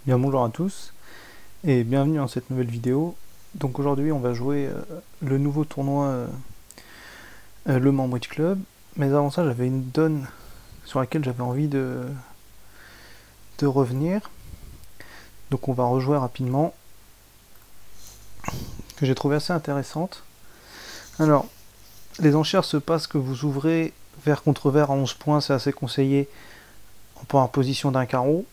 Bien bonjour à tous et bienvenue dans cette nouvelle vidéo. Donc aujourd'hui on va jouer le nouveau tournoi Le Mans Bridge Club. Mais avant ça j'avais une donne sur laquelle j'avais envie de revenir. Donc on va rejouer rapidement, que j'ai trouvé assez intéressante. Alors les enchères se passent que vous ouvrez vert contre vert à 11 points, c'est assez conseillé en position d'un carreau.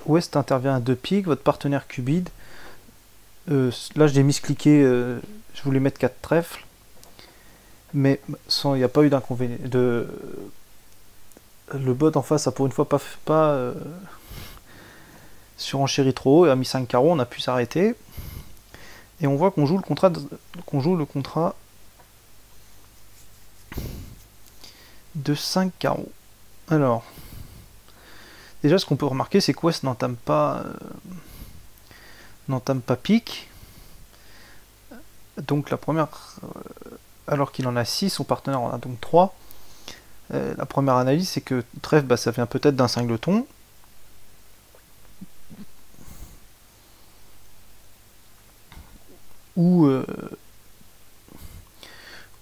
Ouest intervient à 2 piques, votre partenaire cubide. Là je l'ai miscliqué, je voulais mettre 4 trèfles. Mais il n'y a pas eu d'inconvénient. Le bot en face a pour une fois pas surenchéri trop haut et a mis 5 carreaux, on a pu s'arrêter. Et on voit qu'on joue le contrat de 5 carreaux. Alors, déjà ce qu'on peut remarquer c'est que West n'entame pas pique. Donc la première, alors qu'il en a 6, son partenaire en a donc 3. La première analyse c'est que trèfle, ça vient peut-être d'un singleton. Ou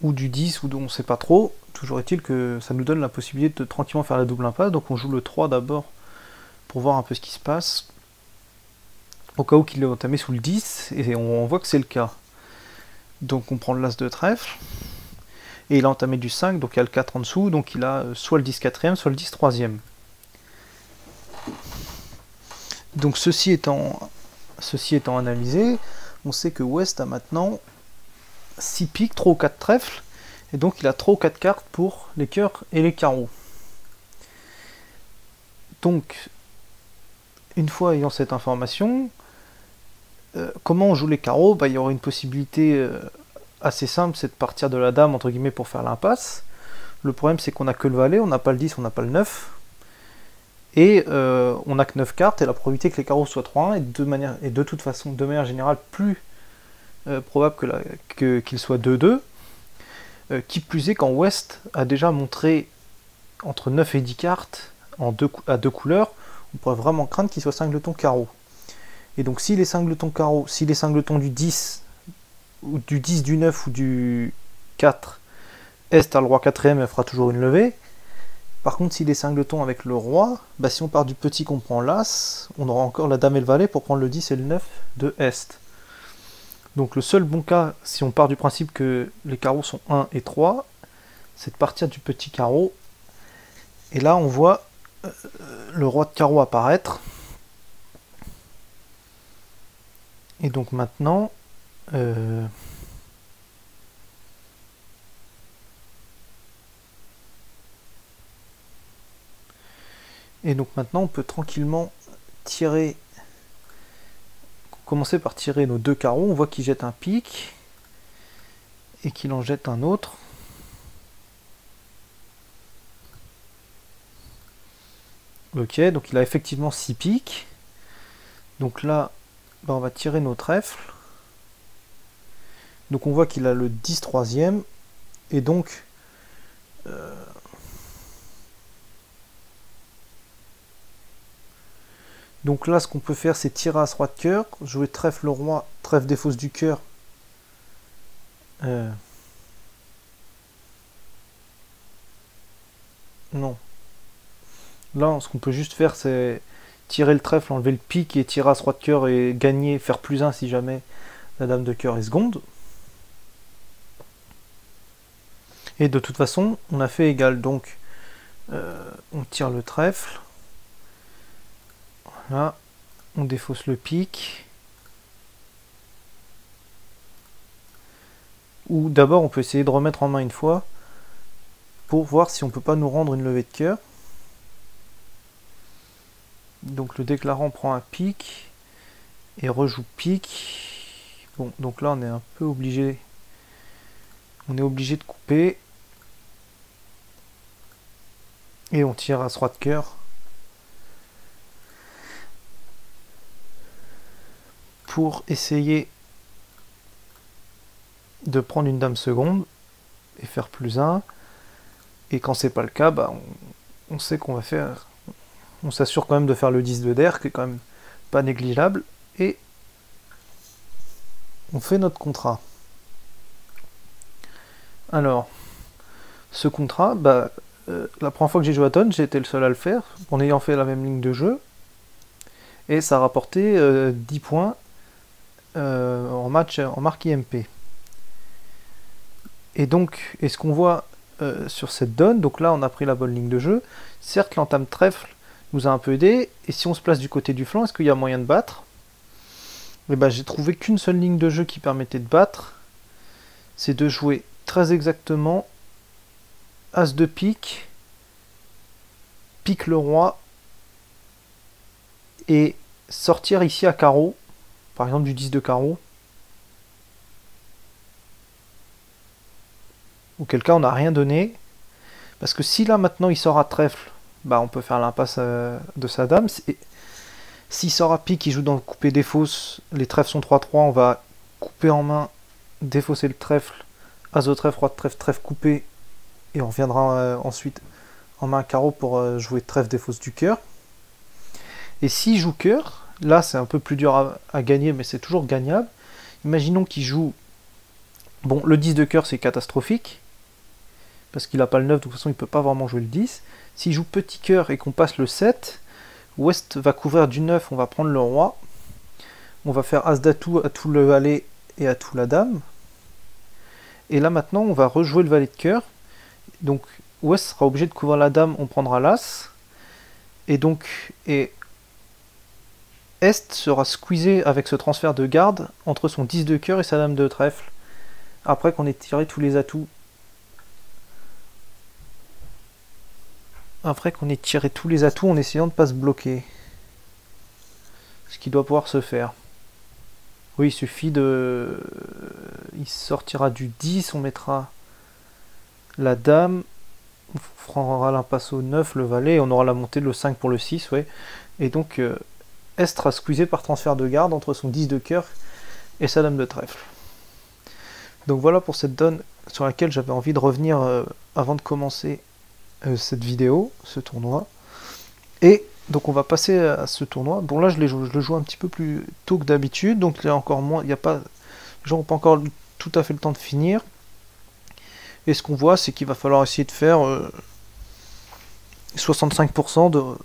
du 10, ou on ne sait pas trop. Toujours est-il que ça nous donne la possibilité de tranquillement faire la double impasse. Donc on joue le 3 d'abord pour voir un peu ce qui se passe. Au cas où qu'il l'ait entamé sous le 10, et on voit que c'est le cas. Donc on prend le l'as de trèfle. Et il a entamé du 5, donc il y a le 4 en dessous. Donc il a soit le 10 4ème, soit le 10 3ème. Donc ceci étant analysé, on sait que West a maintenant 6 piques, 3 ou 4 trèfles. Et donc il a 3 ou 4 cartes pour les cœurs et les carreaux. Donc, une fois ayant cette information, comment on joue les carreaux? Il y aura une possibilité assez simple, c'est de partir de la dame, entre guillemets, pour faire l'impasse. Le problème, c'est qu'on n'a que le valet, on n'a pas le 10, on n'a pas le 9. Et on n'a que 9 cartes, et la probabilité que les carreaux soient 3-1 est de toute façon, de manière générale, plus probable qu'il soit 2-2. Qui plus est, quand West a déjà montré entre 9 et 10 cartes à deux couleurs, on pourrait vraiment craindre qu'il soit singleton carreau. Et donc s'il est singleton carreau, s'il est singleton du 10, ou du 10, du 9 ou du 4, Est a le roi 4ème, elle fera toujours une levée. Par contre, s'il est singleton avec le roi, si on part du petit qu'on prend l'as, on aura encore la dame et le valet pour prendre le 10 et le 9 de Est. Donc le seul bon cas, si on part du principe que les carreaux sont 1 et 3, c'est de partir du petit carreau. Et là, on voit le roi de carreau apparaître. Et donc maintenant, on peut tranquillement tirer, commencer par tirer nos deux carreaux. On voit qu'il jette un pique et qu'il en jette un autre. Ok, donc il a effectivement 6 piques. Donc là, on va tirer nos trèfles. Donc on voit qu'il a le 10 3ème. Et donc, là, ce qu'on peut faire, c'est tirer à ce roi de cœur, jouer trèfle le roi, trèfle des fausses du cœur. Non. Là, ce qu'on peut juste faire, c'est tirer le trèfle, enlever le pique et tirer à ce roi de cœur et gagner, faire plus 1 si jamais la dame de cœur est seconde. Et de toute façon, on a fait égal, donc on tire le trèfle. Voilà, on défausse le pique. Ou d'abord, on peut essayer de remettre en main une fois pour voir si on peut pas nous rendre une levée de cœur. Donc le déclarant prend un pique et rejoue pique. Bon, donc là on est un peu obligé. On est obligé de couper. Et on tire à ce roi de cœur. Pour essayer de prendre une dame seconde et faire plus 1. Et quand c'est pas le cas, on sait qu'on va faire On s'assure quand même de faire le 10 de der, qui est quand même pas négligeable, et on fait notre contrat. Alors, ce contrat, la première fois que j'ai joué à Tonne, j'ai été le seul à le faire, en ayant fait la même ligne de jeu, et ça a rapporté 10 points en marque IMP. Et donc, ce qu'on voit sur cette donne, donc là on a pris la bonne ligne de jeu, certes l'entame trèfle nous a un peu aidé, et si on se place du côté du flanc, est-ce qu'il y a moyen de battre? Et j'ai trouvé qu'une seule ligne de jeu qui permettait de battre, c'est de jouer très exactement As de pique, pique le roi, et sortir ici à carreau, par exemple du 10 de carreau, auquel cas on n'a rien donné, parce que si là maintenant il sort à trèfle, on peut faire l'impasse de sa dame. S'il sort à pique, il joue dans le coupé défausse, les trèfles sont 3-3, on va couper en main, défausser le trèfle, as de trèfle, roi de trèfle, trèfle coupé, et on reviendra ensuite en main carreau pour jouer trèfle défausse du cœur. Et s'il joue cœur, là c'est un peu plus dur à gagner, mais c'est toujours gagnable. Imaginons qu'il joue... Bon, le 10 de cœur c'est catastrophique, parce qu'il n'a pas le 9, de toute façon il ne peut pas vraiment jouer le 10. S'il joue petit cœur et qu'on passe le 7, Ouest va couvrir du 9, on va prendre le roi. On va faire As d'atout à tout le valet et à tout la dame. Et là maintenant on va rejouer le valet de cœur. Donc Ouest sera obligé de couvrir la dame, on prendra l'As. Et donc Est sera squeezé avec ce transfert de garde entre son 10 de cœur et sa dame de trèfle. Après qu'on ait tiré tous les atouts. En essayant de ne pas se bloquer. Ce qui doit pouvoir se faire. Oui, il suffit de... Il sortira du 10, on mettra la dame, on fera l'impasse au 9, le valet, et on aura la montée le 5 pour le 6, ouais. Et donc, Est sera squeezé par transfert de garde entre son 10 de cœur et sa dame de trèfle. Donc voilà pour cette donne sur laquelle j'avais envie de revenir avant de commencer cette vidéo, ce tournoi. Et donc on va passer à ce tournoi. Bon là je le joue un petit peu plus tôt que d'habitude, donc il y a encore moins, il y a pas, les gens n'ont pas encore tout à fait le temps de finir. Et ce qu'on voit, c'est qu'il va falloir essayer de faire 65%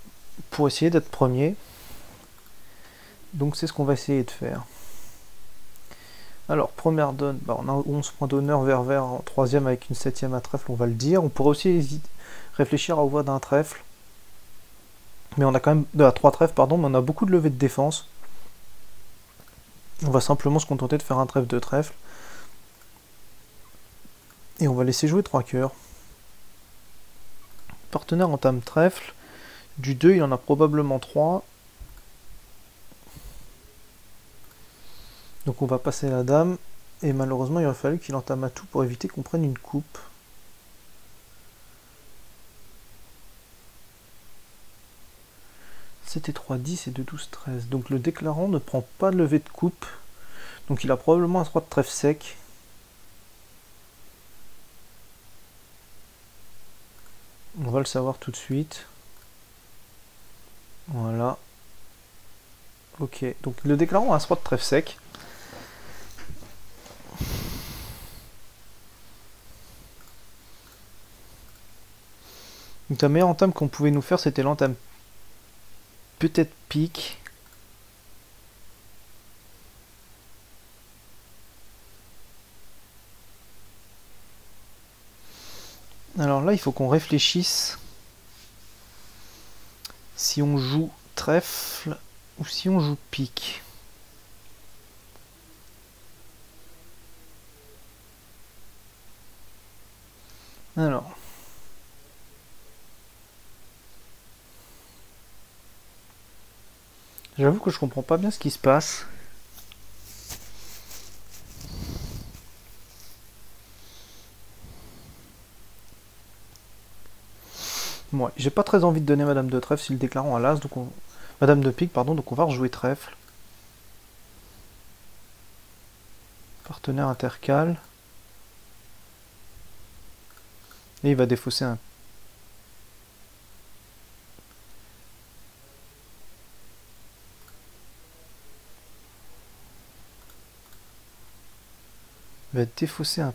pour essayer d'être premier. Donc c'est ce qu'on va essayer de faire. Alors première donne, on a 11 points d'honneur vert en troisième avec une septième à trèfle, on va le dire. On pourrait aussi réfléchir à ouvrir d'un trèfle. Mais on a quand même à 3 trèfles, pardon, mais on a beaucoup de levées de défense. On va simplement se contenter de faire un trèfle de trèfle. Et on va laisser jouer 3 cœurs. Partenaire entame trèfle. Du 2, il en a probablement 3. Donc on va passer la dame. Et malheureusement, il aurait fallu qu'il entame à tout pour éviter qu'on prenne une coupe. C'était 3, 10 et 2, 12, 13. Donc le déclarant ne prend pas de levée de coupe. Donc il a probablement un 3 de trèfle sec. On va le savoir tout de suite. Voilà. Ok, donc le déclarant a un 3 de trèfle sec. Donc la meilleure entame qu'on pouvait nous faire, c'était l'entame peut-être pique. Alors là, il faut qu'on réfléchisse si on joue trèfle ou si on joue pique. Alors. J'avoue que je comprends pas bien ce qui se passe. Bon, j'ai pas très envie de donner Madame de trèfle si le déclarant à l'as, donc Madame de pique, pardon, donc on va rejouer trèfle. Partenaire intercale. Et il va défausser un... va défausser un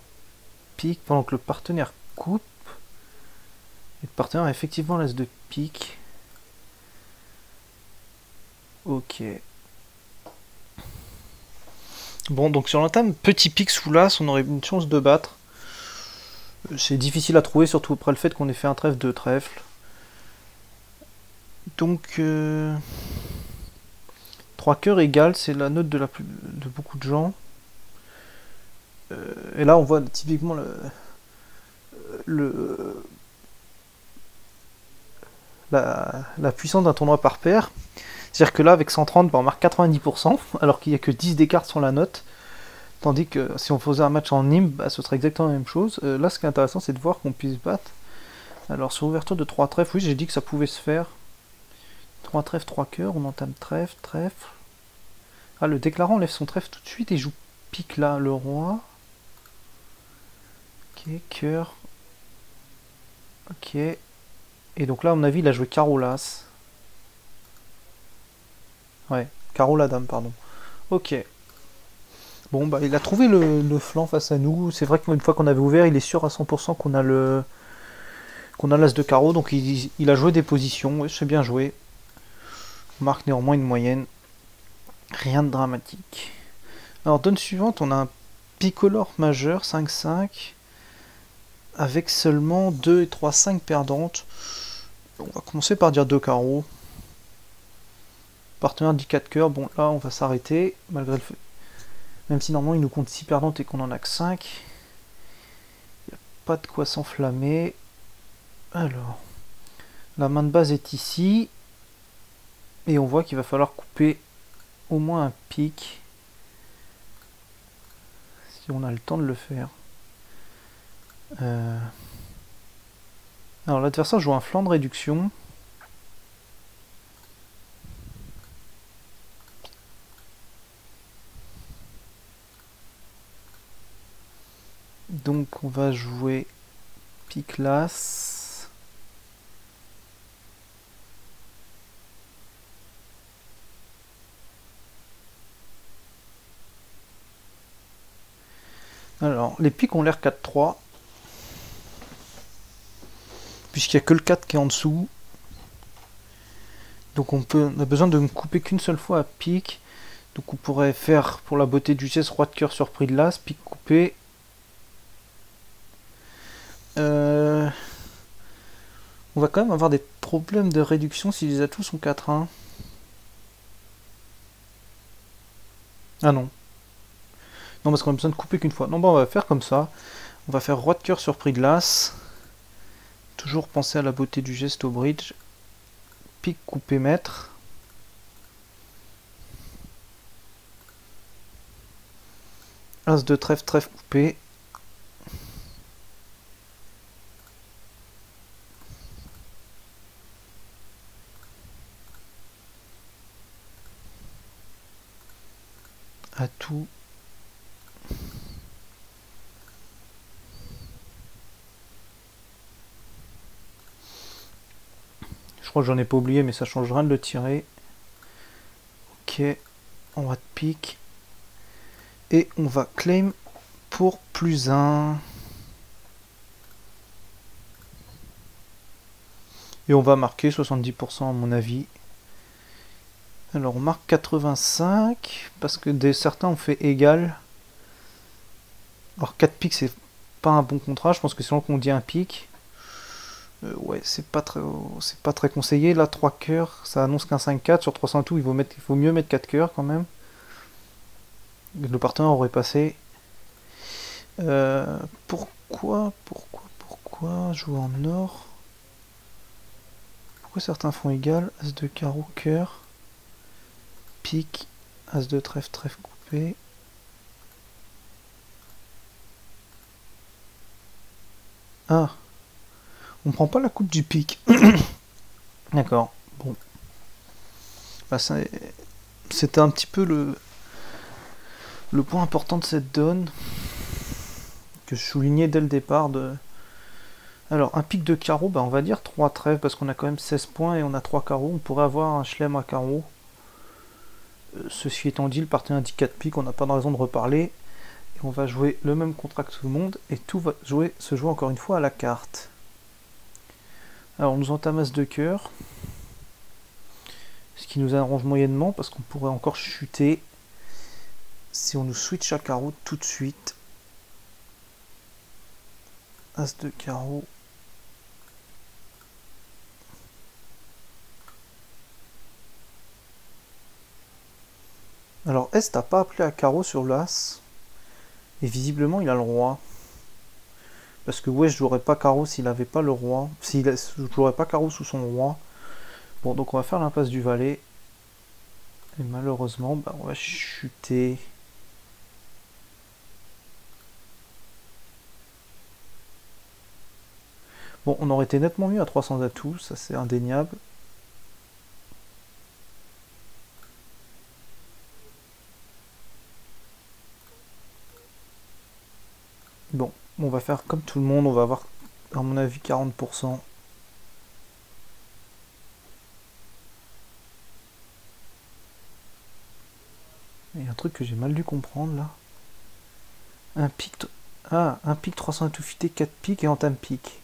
pique pendant que le partenaire coupe. Et le partenaire a effectivement l'as de pique. Ok. Bon, donc sur l'entame, petit pique sous l'as, on aurait une chance de battre. C'est difficile à trouver, surtout après le fait qu'on ait fait un trèfle de trèfle. Donc, 3 cœurs égales, c'est la note de beaucoup de gens. Et là, on voit typiquement la puissance d'un tournoi par paire. C'est-à-dire que là, avec 130, on marque 90%, alors qu'il n'y a que 10 d'écart sur la note. Tandis que si on faisait un match en Nîmes, ce serait exactement la même chose. Là, ce qui est intéressant, c'est de voir qu'on puisse battre. Alors, sur ouverture de 3 trèfles, oui, j'ai dit que ça pouvait se faire. 3 trèfles, 3 cœurs, on entame trèfle, trèfle. Ah, le déclarant lève son trèfle tout de suite et joue pique là, le roi. Ok, cœur. Ok. Et donc là, à mon avis, il a joué carreau l'as. Ouais, carreau la dame, pardon. Ok. Bon, bah, il a trouvé le flanc face à nous. C'est vrai qu'une fois qu'on avait ouvert, il est sûr à 100% qu'on a l'as de carreau. Donc il a joué des positions. Ouais, c'est bien joué. On marque néanmoins une moyenne. Rien de dramatique. Alors, donne suivante, on a un picolore majeur, 5-5. Avec seulement 2 et 3, 5 perdantes. On va commencer par dire 2 carreaux. Partenaire dit 4 cœurs. Bon, là, on va s'arrêter. Malgré le fait. Même si normalement, il nous compte 6 perdantes et qu'on en a que 5. Il n'y a pas de quoi s'enflammer. Alors, la main de base est ici. Et on voit qu'il va falloir couper au moins un pic. Si on a le temps de le faire. Alors l'adversaire joue un flanc de réduction. Donc on va jouer pique l'as. Alors les piques ont l'air 4-3. Puisqu'il n'y a que le 4 qui est en dessous. Donc on a besoin de ne couper qu'une seule fois à pique. Donc on pourrait faire pour la beauté du geste roi de cœur surpris de l'as, pique coupé. On va quand même avoir des problèmes de réduction si les atouts sont 4-1. Ah non. Non, parce qu'on a besoin de couper qu'une fois. Non, bon, on va faire comme ça. On va faire roi de cœur surpris de l'as. Toujours penser à la beauté du geste au bridge. Pique coupé maître. As de trèfle, trèfle coupé. Atout. Je crois que j'en ai pas oublié, mais ça change rien de le tirer. Ok, on va de pique. Et on va claim pour +1. Et on va marquer 70% à mon avis. Alors on marque 85, parce que certains ont fait égal. Alors 4 piques c'est pas un bon contrat, je pense que c'est long qu'on dit un pique. Ouais, c'est pas très conseillé. Là 3 cœurs, ça annonce qu'un 5-4, sur 300 tout, il faut mieux mettre 4 cœurs quand même. Le partenaire aurait passé. Pourquoi jouer en or? Pourquoi certains font égal? As de carreau, cœur, pique, as de trèfle, trèfle coupé. Ah, on prend pas la coupe du pique. D'accord, bon. Bah, c'était un petit peu le point important de cette donne que je soulignais dès le départ. Alors, un pique de carreau, bah, on va dire 3 trèfles parce qu'on a quand même 16 points et on a 3 carreaux. On pourrait avoir un chelem à carreau. Ceci étant dit, le partenaire dit 4 piques, on n'a pas de raison de reparler. Et on va jouer le même contrat que tout le monde et tout va se jouer encore une fois à la carte. Alors on nous entame as de cœur, ce qui nous arrange moyennement parce qu'on pourrait encore chuter si on nous switch à carreau tout de suite. As de carreau. Alors S n'a pas appelé à carreau sur l'as. Et visiblement il a le roi. Parce que ouais, je jouerais pas carreau s'il avait pas le roi. Je jouerais pas carreau sous son roi. Bon, donc on va faire l'impasse du valet. Et malheureusement, bah, on va chuter. Bon, on aurait été nettement mieux à 300 atouts, ça c'est indéniable. Bon, on va faire comme tout le monde, on va avoir, à mon avis, 40%. Il y a un truc que j'ai mal dû comprendre là. Un pic... Ah, un pic 300 atouts fité, 4 pics et entame pic.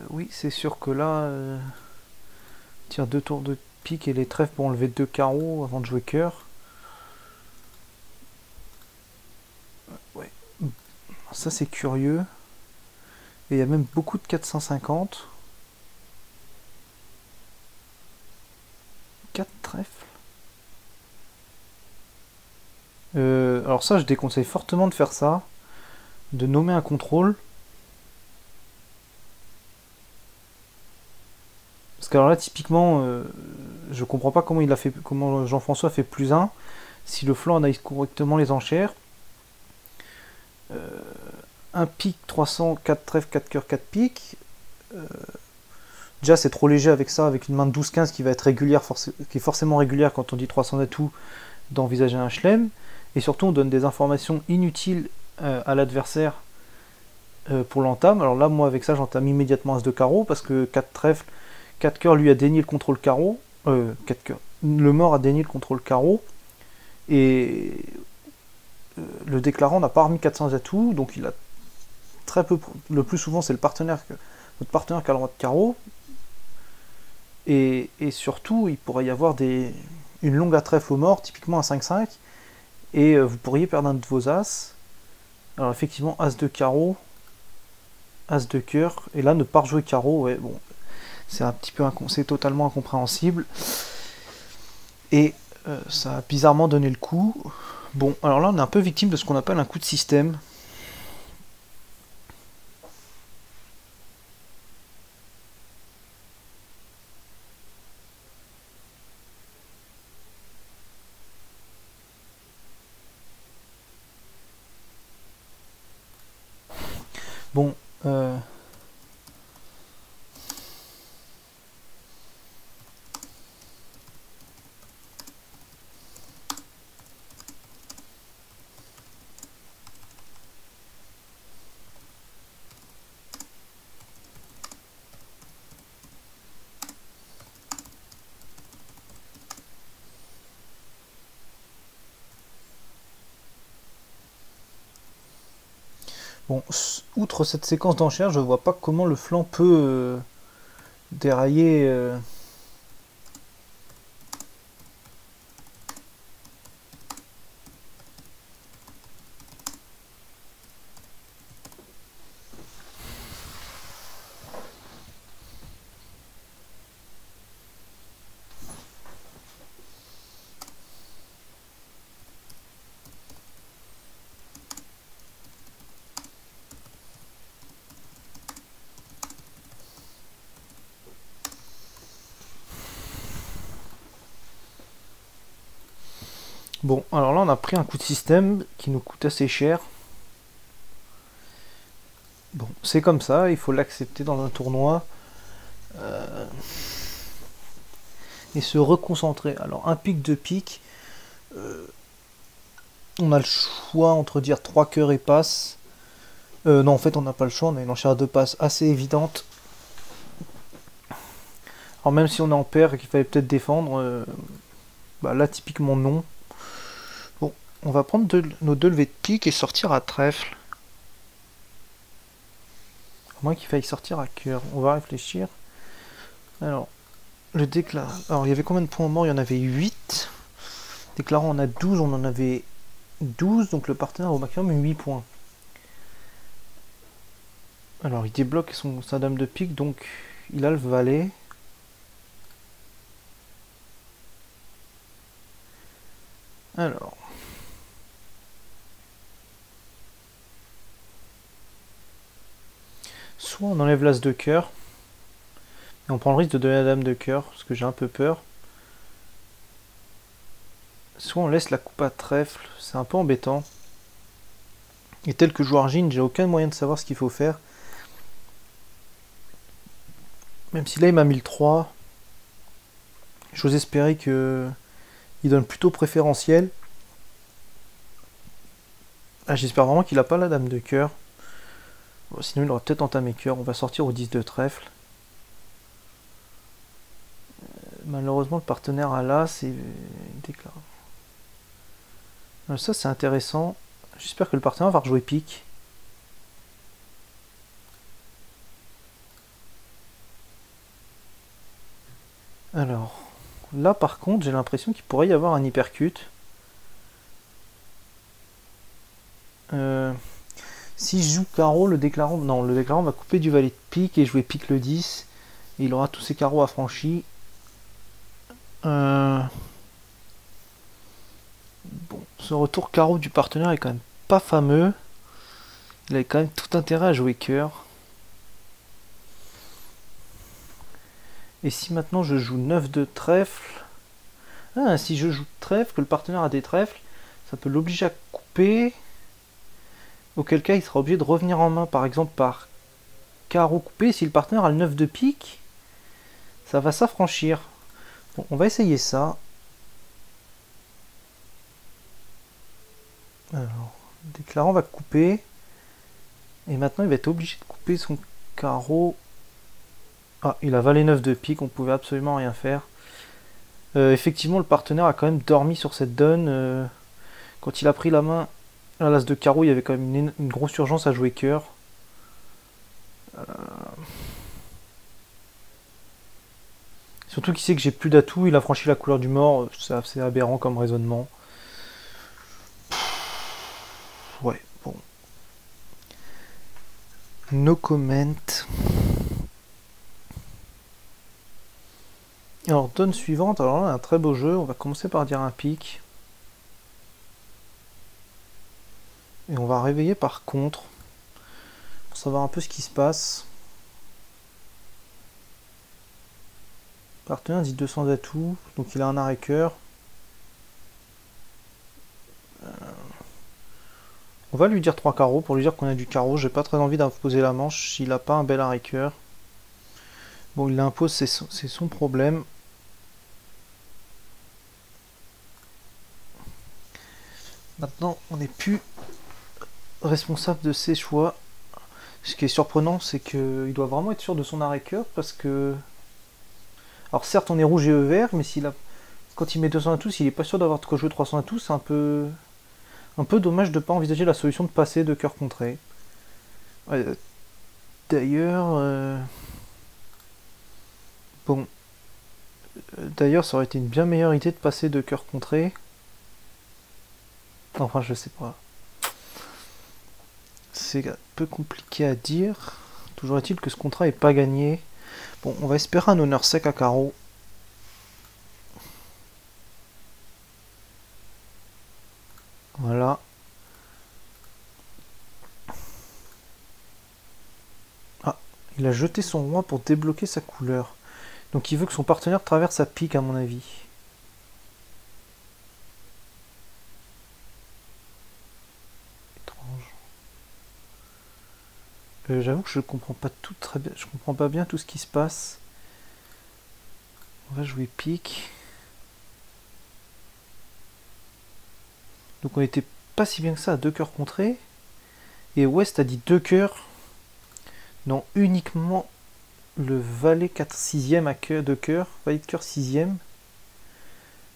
Oui, c'est sûr que là... Tire 2 tours de pique et les trèfles pour enlever 2 carreaux avant de jouer cœur. Ouais. Ça c'est curieux. Et il y a même beaucoup de 450. 4 trèfles. Alors ça je déconseille fortement de faire ça. De nommer un contrôle. Parce que alors là typiquement je comprends pas comment il a fait, comment Jean-François fait plus 1 si le flanc analyse correctement les enchères. Un pic 300, 4 trèfles, 4 cœurs, 4 piques. Déjà c'est trop léger avec ça, avec une main de 12-15 qui va être régulière, qui est forcément régulière quand on dit 300 atouts, d'envisager un chelem. Et surtout on donne des informations inutiles à l'adversaire pour l'entame. Alors là moi avec ça j'entame immédiatement as de carreau parce que 4 trèfles, 4 cœurs lui a dénié le contrôle carreau. 4 cœurs. Le mort a dénié le contrôle carreau. Et le déclarant n'a pas remis 400 atouts, donc il a très peu. Le plus souvent c'est le partenaire, votre partenaire qui a le droit de carreau. Et surtout il pourrait y avoir une longue à trèfle au mort, typiquement un 5-5. Et vous pourriez perdre un de vos as. Alors effectivement as de carreau, as de cœur, et là ne pas rejouer carreau, ouais bon. C'est un petit peu c'est totalement incompréhensible. Et ça a bizarrement donné le coup. Bon, alors là on est un peu victime de ce qu'on appelle un coup de système. Bon, bon, outre cette séquence d'enchères, je vois pas comment le flanc peut dérailler. Bon, alors là on a pris un coup de système qui nous coûte assez cher. Bon, c'est comme ça, il faut l'accepter dans un tournoi. Et se reconcentrer. Alors un pic, 2 pics. On a le choix entre dire 3 cœurs et passe. Non, en fait on n'a pas le choix, on a une enchère de passe assez évidente. Alors même si on est en paire et qu'il fallait peut-être défendre, bah là typiquement non. Bon, on va prendre nos deux levées de pique et sortir à trèfle. À moins qu'il faille sortir à cœur. On va réfléchir. Alors, le déclarant. Alors, il y avait combien de points morts? Il y en avait 8. Déclarant, on a 12, on en avait 12, donc le partenaire au maximum 8 points. Alors, il débloque sa dame de pique, donc il a le valet. Alors. Soit on enlève l'as de cœur, et on prend le risque de donner la dame de cœur, parce que j'ai un peu peur. Soit on laisse la coupe à trèfle, c'est un peu embêtant. Et tel que joue Argine, j'ai aucun moyen de savoir ce qu'il faut faire. Même si là il m'a mis le 3, j'ose espérer que il donne plutôt préférentiel. Ah, j'espère vraiment qu'il n'a pas la dame de cœur. Bon, sinon il aurait peut-être entamé cœur. On va sortir au 10 de trèfle. Malheureusement le partenaire a l'as et déclare. Ça c'est intéressant. J'espère que le partenaire va rejouer pique. Alors, là par contre j'ai l'impression qu'il pourrait y avoir un hypercute. Si je joue carreau, le déclarant... Non, le déclarant va couper du valet de pique et jouer pique le 10. Et il aura tous ses carreaux affranchis. Bon, ce retour carreau du partenaire est quand même pas fameux. Il a quand même tout intérêt à jouer cœur. Et si maintenant je joue 9 de trèfle... Ah, si je joue trèfle, que le partenaire a des trèfles, ça peut l'obliger à couper. Auquel cas il sera obligé de revenir en main, par exemple par carreau coupé. Si le partenaire a le 9 de pique, ça va s'affranchir. Bon, on va essayer ça. Alors, le déclarant va couper. Et maintenant il va être obligé de couper son carreau. Ah, il a valet 9 de pique, on pouvait absolument rien faire. Effectivement, le partenaire a quand même dormi sur cette donne. Quand il a pris la main à l'as de carreau, il y avait quand même une grosse urgence à jouer cœur. Surtout qu'il sait que j'ai plus d'atouts, il a franchi la couleur du mort, c'est assez aberrant comme raisonnement. Ouais, bon. No comment. Alors, donne suivante, alors là, un très beau jeu, on va commencer par dire un pique. Et on va réveiller par contre, pour savoir un peu ce qui se passe. Partenaire dit 200 d'atouts, donc il a un arrêt cœur. On va lui dire 3 carreaux pour lui dire qu'on a du carreau. J'ai pas très envie d'imposer la manche s'il a pas un bel arrêt cœur. Bon, il l'impose, c'est son problème. Maintenant, on n'est plus responsable de ses choix. Ce qui est surprenant, c'est qu'il doit vraiment être sûr de son arrêt cœur parce que... Alors certes, on est rouge et vert, mais quand il met 200 atouts, s'il est pas sûr d'avoir de quoi jouer 300 atouts, c'est un peu dommage de ne pas envisager la solution de passer de cœur contré. D'ailleurs... Bon... D'ailleurs, ça aurait été une bien meilleure idée de passer de cœur contré. Enfin, je sais pas. C'est un peu compliqué à dire. Toujours est-il que ce contrat est pas gagné. Bon, on va espérer un honneur sec à carreau. Voilà. Ah, il a jeté son roi pour débloquer sa couleur. Donc il veut que son partenaire traverse sa pique, à mon avis. Étrange. J'avoue que je comprends pas tout très bien. Je comprends pas bien tout ce qui se passe. On va jouer pique. Donc on était pas si bien que ça à 2 cœurs contrés. Et West a dit 2 cœurs. Non, uniquement le valet 4 6e à cœur de cœur. Valet de cœur 6e.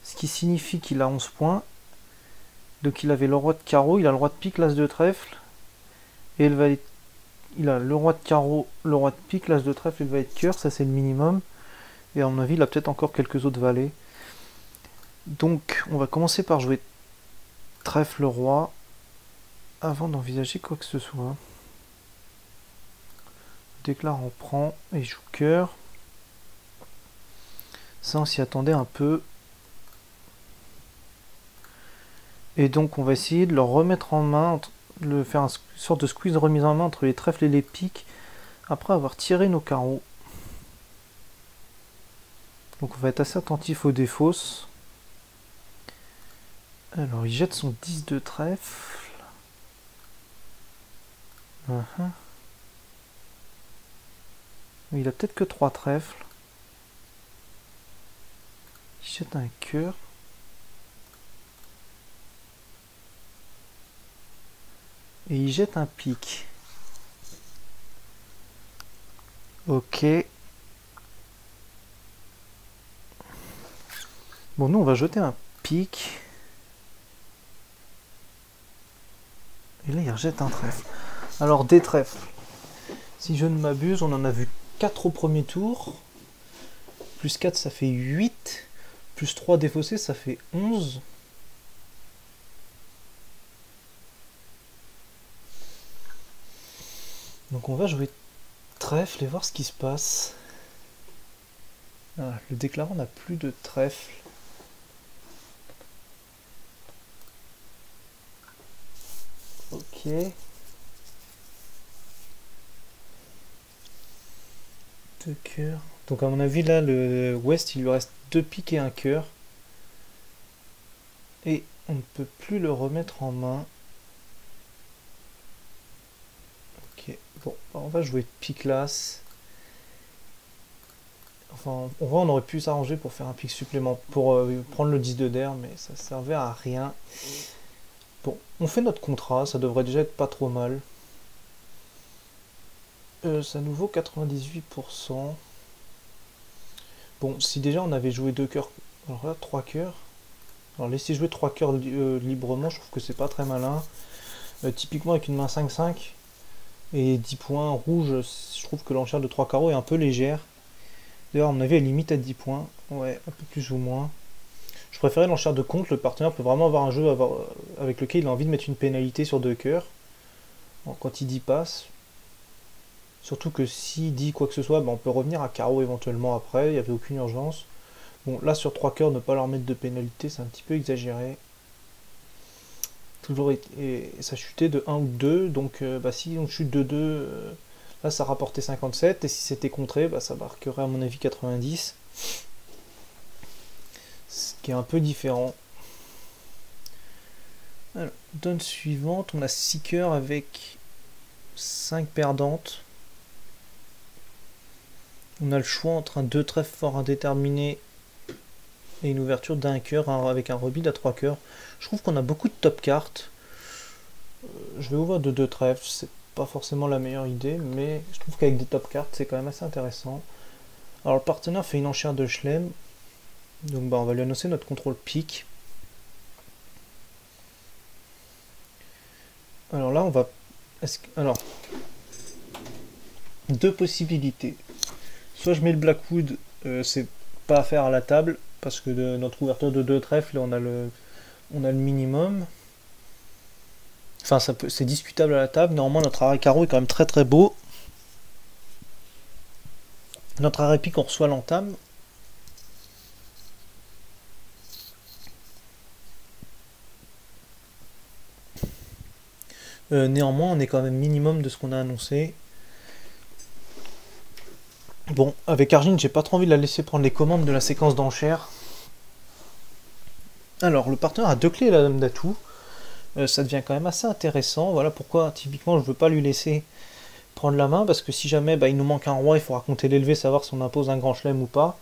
Ce qui signifie qu'il a 11 points. Donc il avait le roi de carreau, il a le roi de pique, l'as de trèfle. Et le valet... Il a le roi de carreau, le roi de pique, l'as de trèfle et le valet de cœur, ça c'est le minimum. Et à mon avis, il a peut-être encore quelques autres valets. Donc on va commencer par jouer trèfle roi avant d'envisager quoi que ce soit. Déclare, on prend et il joue cœur. Ça on s'y attendait un peu. Et donc on va essayer de le remettre en main, de faire une sorte de squeeze remise en main entre les trèfles et les piques, après avoir tiré nos carreaux. Donc on va être assez attentif aux défausses. Alors il jette son 10 de trèfle. Il a peut-être que 3 trèfles. Il jette un cœur. Et il jette un pique. Ok. Bon, nous on va jeter un pique. Et là il rejette un trèfle. Alors des trèfles. Si je ne m'abuse, on en a vu 4 au premier tour. Plus 4 ça fait 8. Plus 3 défaussés ça fait 11. Donc on va jouer trèfle et voir ce qui se passe. Ah, le déclarant n'a plus de trèfle. Ok. Deux cœurs. Donc à mon avis là le West il lui reste 2 piques et un cœur. Et on ne peut plus le remettre en main. Ok, bon, on va jouer pique l'as. Enfin, on aurait pu s'arranger pour faire un pique supplément, pour prendre le 10 de der, mais ça servait à rien. Bon, on fait notre contrat, ça devrait déjà être pas trop mal. Ça nous vaut 98%. Bon, si déjà on avait joué 2 cœurs, alors là 3 cœurs. Alors laisser jouer 3 cœurs librement, je trouve que c'est pas très malin. Typiquement avec une main 5-5 et 10 points rouges, je trouve que l'enchère de 3 carreaux est un peu légère. D'ailleurs, à mon avis, elle limite à 10 points. Ouais, un peu plus ou moins. Je préférais l'enchère de compte. Le partenaire peut vraiment avoir un jeu avec lequel il a envie de mettre une pénalité sur 2 cœurs. Bon, quand il dit passe. Surtout que s'il dit quoi que ce soit, ben on peut revenir à carreau éventuellement après. Il n'y avait aucune urgence. Bon, là, sur 3 cœurs, ne pas leur mettre de pénalité, c'est un petit peu exagéré. Toujours et ça chutait de 1 ou 2. Donc, bah, si on chute de 2... là, ça rapportait 57, et si c'était contré, bah, ça marquerait à mon avis 90. Ce qui est un peu différent. Alors, donne suivante, on a 6 cœurs avec 5 perdantes. On a le choix entre un 2 trèfles fort indéterminé et une ouverture d'un cœur avec un rebid à 3 cœurs. Je trouve qu'on a beaucoup de top cartes. Je vais ouvrir de 2 trèfles, c'est pas forcément la meilleure idée, mais je trouve qu'avec des top cartes, c'est quand même assez intéressant. Alors le partenaire fait une enchère de Chelem, donc bah, on va lui annoncer notre contrôle pique. Alors là, on va... Alors, deux possibilités. Soit je mets le Blackwood, c'est pas à faire à la table, parce que de notre ouverture de 2 trèfles, on a le minimum. Enfin, c'est discutable à la table. Néanmoins, notre arrêt carreau est quand même très très beau. Notre arrêt pique, on reçoit l'entame. Néanmoins, on est quand même minimum de ce qu'on a annoncé. Bon, avec Argine, j'ai pas trop envie de la laisser prendre les commandes de la séquence d'enchères. Alors, le partenaire a 2 clés et la dame d'atout. Ça devient quand même assez intéressant. Voilà pourquoi, typiquement, je veux pas lui laisser prendre la main, parce que si jamais bah, il nous manque un roi, il faudra compter l'élevé, savoir si on impose un grand chelem ou pas.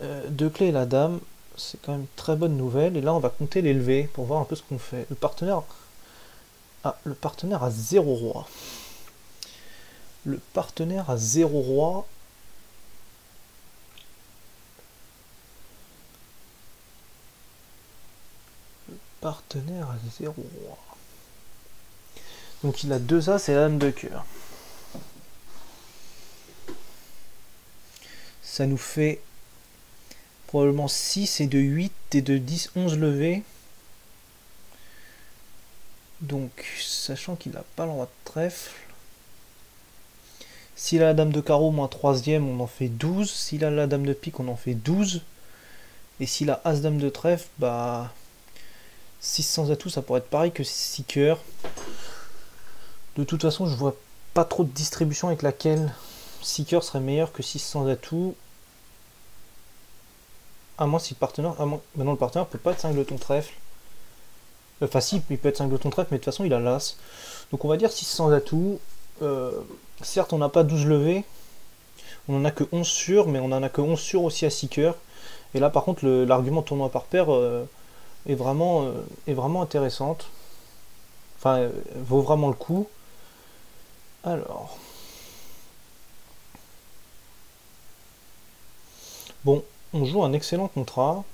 2 clés et la dame, c'est quand même une très bonne nouvelle. Et là, on va compter l'élevé pour voir un peu ce qu'on fait. Le partenaire a 0 roi. Le partenaire a 0 roi. Le Partenaire à 0. Donc il a 2 As et la dame de cœur. Ça nous fait probablement 6 et de 8 et de 10, 11 levées. Donc, sachant qu'il n'a pas le roi de trèfle. S'il a la dame de carreau moins 3e, on en fait 12. S'il a la dame de pique, on en fait 12. Et s'il a As dame de trèfle, bah 6 sans atout, ça pourrait être pareil que 6 cœurs. De toute façon, je vois pas trop de distribution avec laquelle 6 cœurs serait meilleur que 6 sans atout. À moins si le partenaire. Maintenant, le partenaire peut pas être cingleton trèfle. Enfin, si, il peut être cingleton trèfle, mais de toute façon, il a l'As. Donc, on va dire 6 sans atout. Certes, on n'a pas 12 levées. On en a que 11 sûrs, mais on en a que 11 sûrs aussi à 6 cœurs. Et là, par contre, l'argument tournoi par paire est vraiment intéressante. Enfin, vaut vraiment le coup. Alors. Bon, on joue un excellent contrat.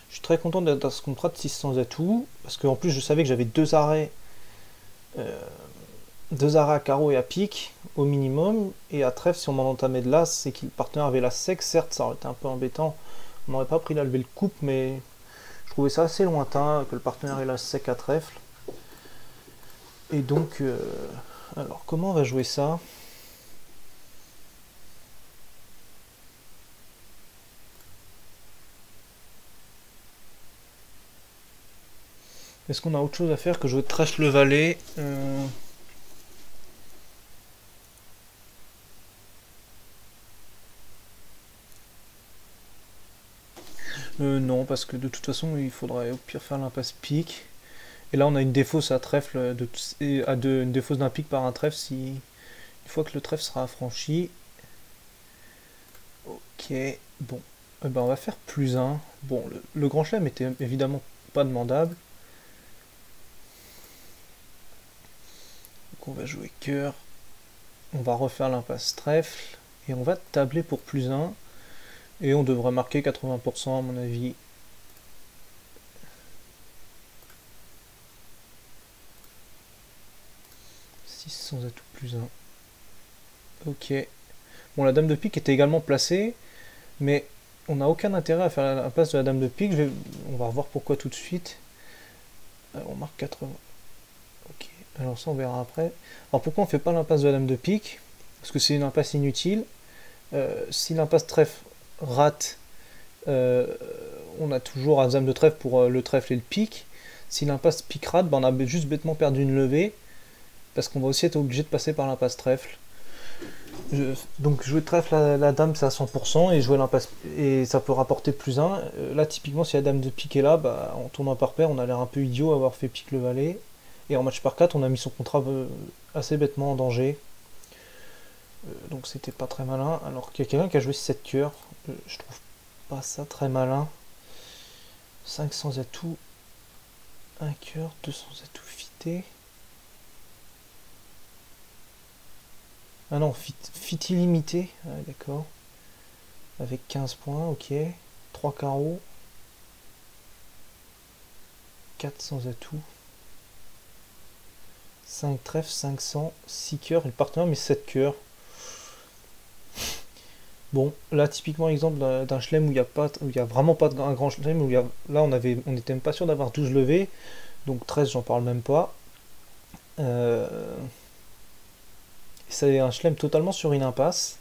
Je suis très content d'être dans ce contrat de 6 sans atout. Parce qu'en plus, je savais que j'avais 2 arrêts. 2 arrêts à carreau et à pique au minimum. Et à trèfle, si on m'en entamait de l'As, c'est que le partenaire avait l'As sec. Certes, ça aurait été un peu embêtant. On n'aurait pas pris la levée le coupe, mais je trouvais ça assez lointain que le partenaire ait l'As sec à trèfle. Et donc, alors comment on va jouer ça? Est-ce qu'on a autre chose à faire que jouer trash le valet? Non, parce que de toute façon, il faudrait au pire faire l'impasse pique. Et là, on a une défausse à trèfle, une défausse d'un pique par un trèfle une fois que le trèfle sera affranchi. Ok, bon. Eh ben, on va faire +1. Bon, le grand chelem était évidemment pas demandable. Donc on va jouer cœur. On va refaire l'impasse trèfle. Et on va tabler pour +1. Et on devrait marquer 80% à mon avis. Sans atout +1. Ok. Bon, la dame de pique était également placée, mais on n'a aucun intérêt à faire la place de la dame de pique. On va revoir pourquoi tout de suite. Alors, on marque 80. Ok. Alors ça, on verra après. Alors pourquoi on fait pas l'impasse de la dame de pique? Parce que c'est une impasse inutile. Si l'impasse trèfle rate, on a toujours As dame de trèfle pour le trèfle et le pique. Si l'impasse pique rate, ben, on a juste bêtement perdu une levée. Parce qu'on va aussi être obligé de passer par l'impasse trèfle. Donc jouer trèfle la dame c'est à 100% et jouer l'impasse et ça peut rapporter +1. Là typiquement si la dame de pique est là, bah, en tournant par paire on a l'air un peu idiot à avoir fait pique le valet. Et en match par 4 on a mis son contrat assez bêtement en danger. Donc c'était pas très malin. Alors qu'il y a quelqu'un qui a joué 7 cœurs. Je trouve pas ça très malin. 5 sans atout. 1 cœur, 2 sans atout fité. Ah non, fit illimité, ah, d'accord. Avec 15 points, ok. 3 carreaux. 4 sans atout. 5 trèfles, 500, 6 cœurs. Et le partenaire met 7 cœurs. Bon, là typiquement exemple d'un chelem où il n'y a vraiment pas un grand chelem, où là on n'était même pas sûr d'avoir 12 levées. Donc 13 j'en parle même pas. C'est un chelem totalement sur une impasse.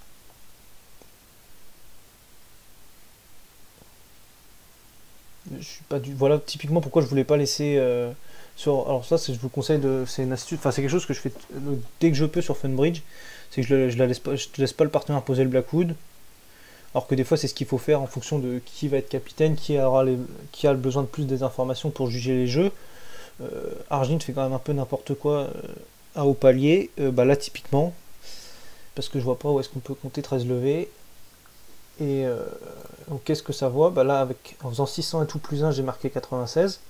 Je suis pas voilà typiquement pourquoi je voulais pas laisser alors ça je vous conseille c'est une astuce, enfin c'est quelque chose que je fais dès que je peux sur Funbridge, c'est que je laisse pas le partenaire poser le Blackwood. Alors que des fois c'est ce qu'il faut faire en fonction de qui va être capitaine, qui a le besoin de plus des informations pour juger les jeux. Argent fait quand même un peu n'importe quoi à haut palier, bah là typiquement, parce que je vois pas où est-ce qu'on peut compter 13 levées. Et donc qu'est-ce que ça voit? Bah là en faisant 600 et tout +1 j'ai marqué 96.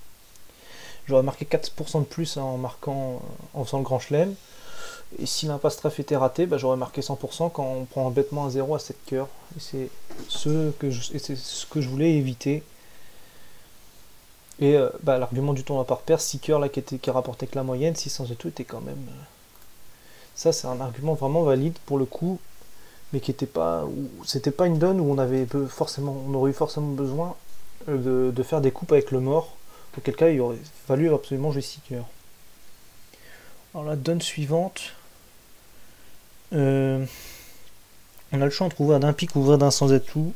J'aurais marqué 4% de plus en faisant le grand chelem. Et si l'impasse trèfle était ratée, bah, j'aurais marqué 100% quand on prend bêtement un 0 à 7 cœurs. Et c'est ce que je voulais éviter. Et l'argument du tournoi par paire, 6 cœurs là qui rapportait que la moyenne, 600 et tout était quand même. Ça c'est un argument vraiment valide pour le coup, mais qui était pas. C'était pas une donne où on avait forcément. On aurait eu forcément besoin de faire des coupes avec le mort. Auquel cas il aurait fallu absolument jouer 6 cœurs. Alors la donne suivante. On a le choix entre ouvrir d'un pic ou ouvrir d'un sans atout.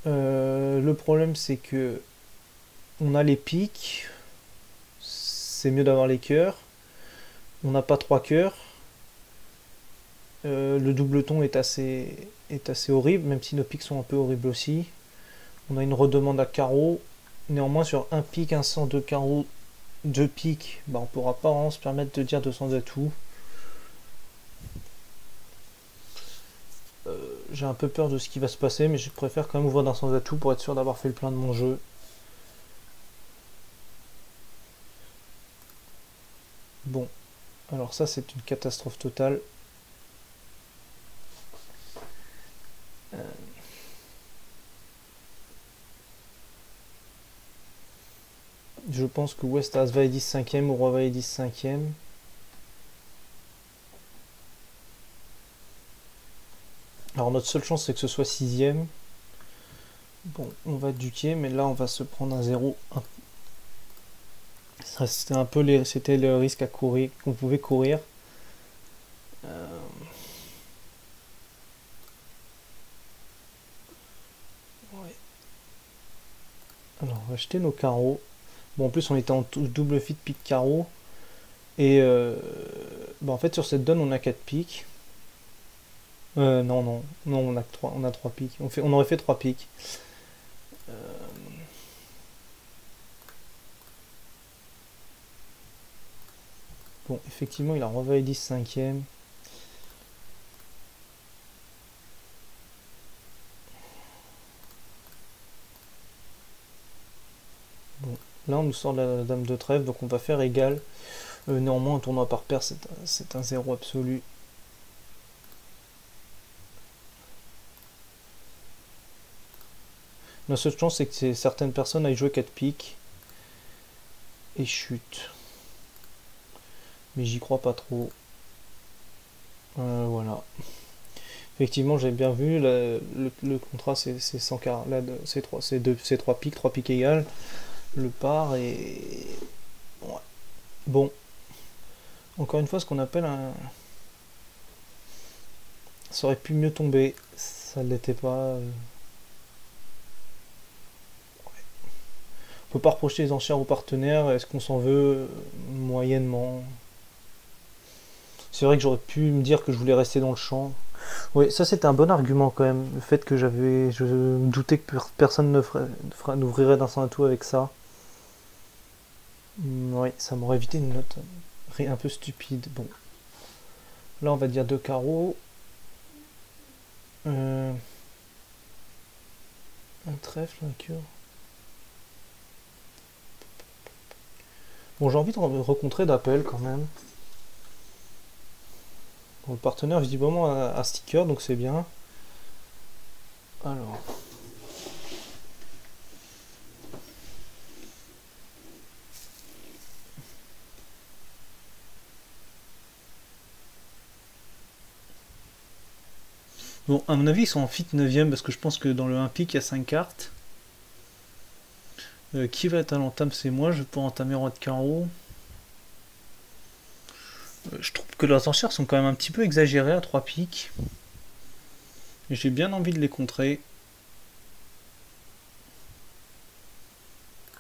Le problème c'est que on a les pics, c'est mieux d'avoir les cœurs. On n'a pas 3 cœurs. Le doubleton est assez horrible, même si nos pics sont un peu horribles aussi. On a une redemande à carreau. Néanmoins, sur un pic, un sans, deux carreaux, deux pics, on pourra pas vraiment se permettre de dire 200 atouts. J'ai un peu peur de ce qui va se passer, mais je préfère quand même ouvrir d'un sans atout pour être sûr d'avoir fait le plein de mon jeu. Bon, alors ça c'est une catastrophe totale. Je pense que Ouest As va 10 5ème ou Roi va 10 5ème. Alors notre seule chance c'est que ce soit 6ème. Bon, on va duquer, mais là on va se prendre un 0. C'était un peu c'était le risque à courir qu'on pouvait courir. Ouais. Alors on va acheter nos carreaux. Bon, en plus on était en double fit pique carreau. Et en fait sur cette donne on a 4 piques. Non, on a 3, on a 3 piques. On aurait fait 3 piques. Bon, effectivement, il a revaillé 10 5ème. Bon, là on nous sort la dame de trèfle, donc on va faire égal. Néanmoins, un tournoi par paire, c'est un 0 absolu. La seule chance, c'est que certaines personnes aillent jouer 4 piques et chutent. Mais j'y crois pas trop. Voilà. Effectivement, j'ai bien vu, le contrat c'est 100 c'est 3 piques, 3 piques égales. Le par et... Ouais. Bon. Encore une fois, ce qu'on appelle un... Ça aurait pu mieux tomber. Ça ne l'était pas. On peut pas reprocher les enchères aux partenaires. Est-ce qu'on s'en veut moyennement? C'est vrai que j'aurais pu me dire que je voulais rester dans le champ. Oui, ça c'était un bon argument quand même. Le fait que je me doutais que personne n'ouvrirait d'un sans atout avec ça. Oui, ça m'aurait évité une note un peu stupide. Bon. Là on va dire 2 carreaux. Un trèfle, un cœur. Bon, j'ai envie de recontrer d'appel quand même. Bon, le partenaire visiblement a un sticker, donc c'est bien. Alors. Bon, à mon avis, ils sont en fit 9ème parce que je pense que dans le 1 pique, il y a 5 cartes. Qui va être à l'entame? C'est moi, je vais pouvoir entamer roi de carreau. Je trouve que leurs enchères sont quand même un petit peu exagérées à 3 piques. J'ai bien envie de les contrer.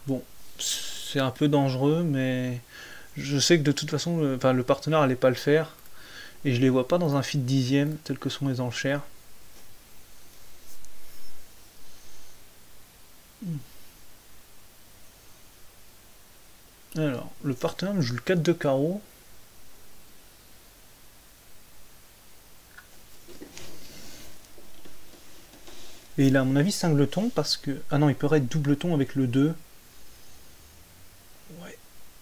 Bon, c'est un peu dangereux, mais je sais que de toute façon, le partenaire allait pas le faire. Et je les vois pas dans un fit 10ème, tel que sont les enchères. Alors, le partenaire joue le 4 de carreau. Et il a à mon avis singleton parce que... Ah non, il pourrait être doubleton avec le 2. Ouais,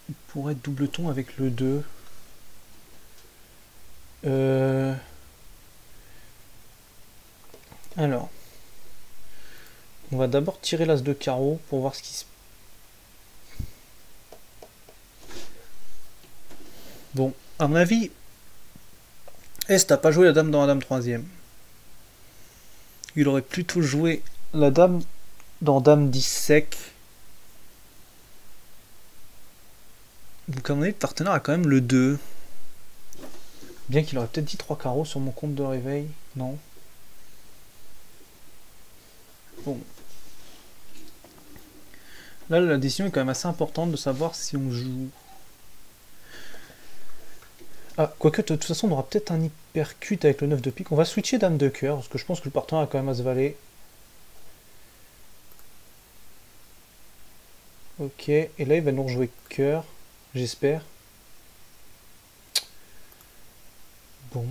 il pourrait être doubleton avec le 2. Alors. On va d'abord tirer l'as de carreau pour voir ce qui se... Bon, à mon avis, Est n'a pas joué la dame dans la dame troisième. Il aurait plutôt joué la dame dans dame 10 sec. Donc à mon avis, le partenaire a quand même le 2. Bien qu'il aurait peut-être dit 3 carreaux sur mon compte de réveil. Non. Bon. Là, la décision est quand même assez importante de savoir si on joue... Ah, quoique, de toute façon, on aura peut-être un hypercute avec le 9 de pique. On va switcher dame de cœur, parce que je pense que le partenaire a quand même as valet. Ok, et là, il va nous rejouer cœur, j'espère. Bon.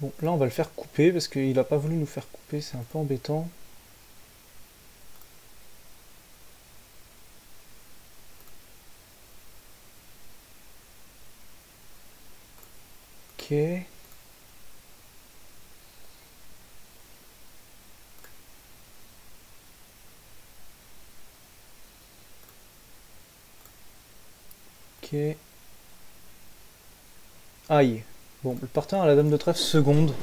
Bon, là, on va le faire couper, parce qu'il n'a pas voulu nous faire couper, c'est un peu embêtant. Ok. Ok. Aïe. Bon, le partenaire a la dame de trèfle seconde,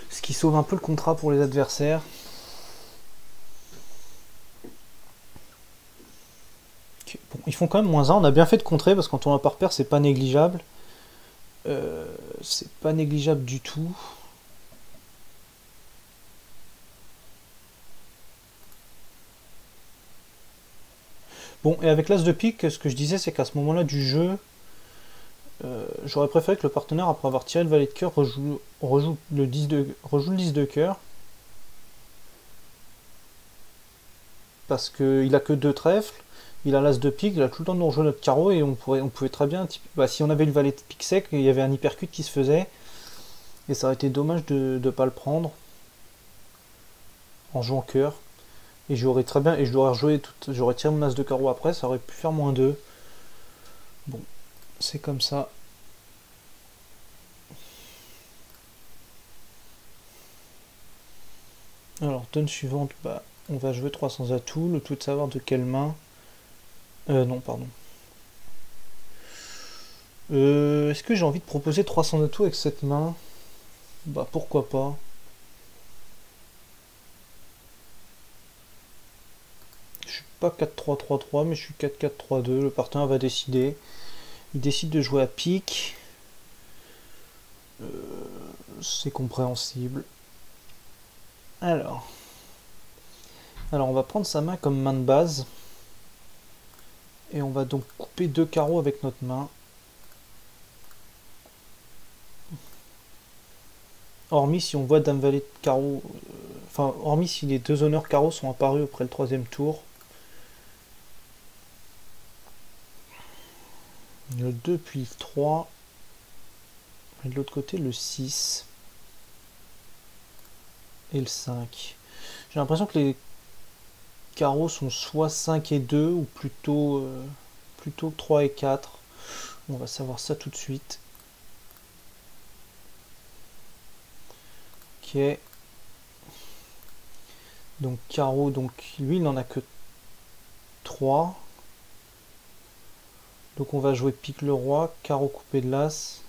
ce qui sauve un peu le contrat pour les adversaires. Okay. Bon, ils font quand même -1, on a bien fait de contrer, parce que quand on a par paire, c'est pas négligeable. C'est pas négligeable du tout. Bon, et avec l'as de pique, ce que je disais, c'est qu'à ce moment-là du jeu, j'aurais préféré que le partenaire, après avoir tiré le valet de cœur, rejoue le 10 de cœur. Parce qu'il a que 2 trèfles, il a l'as de pique, il a tout le temps de nous rejouer notre carreau, et on pouvait très bien... Bah, si on avait le valet de pique sec, il y avait un hypercute qui se faisait, et ça aurait été dommage de ne pas le prendre en jouant cœur. Et j'aurais très bien, et je l'aurais rejoué j'aurais tiré mon as de carreau après, ça aurait pu faire -2. Bon, c'est comme ça. Alors, turn suivante, bah, on va jouer 300 atouts, le tout de savoir de quelle main. Non, pardon. Est-ce que j'ai envie de proposer 300 atouts avec cette main? Bah, pourquoi pas. Je suis pas 4-3-3-3, mais je suis 4-4-3-2. Le partenaire va décider. Il décide de jouer à pique. C'est compréhensible. Alors, on va prendre sa main comme main de base. Et on va donc couper 2 carreaux avec notre main. Hormis si on voit dame valet de carreau. Enfin, hormis si les 2 honneurs carreaux sont apparus après le 3e tour. Le 2 puis le 3. Et de l'autre côté le 6. Et le 5. J'ai l'impression que les carreaux sont soit 5 et 2 ou plutôt 3 et 4. On va savoir ça tout de suite. Ok. Donc carreau, donc lui il n'en a que 3. Donc on va jouer pique le roi, carreau coupé de l'as.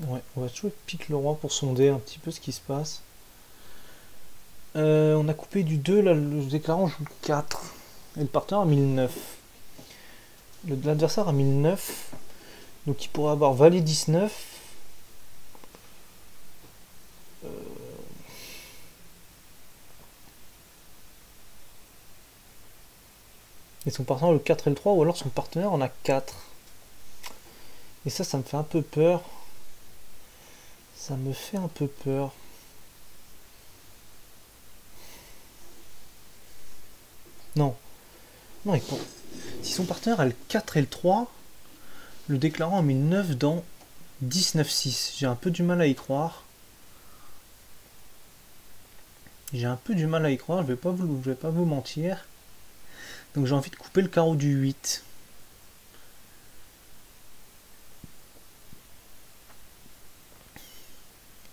Ouais, on va jouer pique le roi pour sonder un petit peu ce qui se passe. On a coupé du 2, là le déclarant joue le 4. Et le partenaire a mis le 9. L'adversaire a mis le 9. Donc il pourrait avoir valet 19. Et son partenaire le 4 et le 3, ou alors son partenaire en a 4. Et ça me fait un peu peur. Ça me fait un peu peur. Non. Non, si son partenaire a le 4 et le 3, le déclarant a mis le 9 dans 19-6. J'ai un peu du mal à y croire. J'ai un peu du mal à y croire, je vais pas vous mentir. Donc j'ai envie de couper le carreau du 8.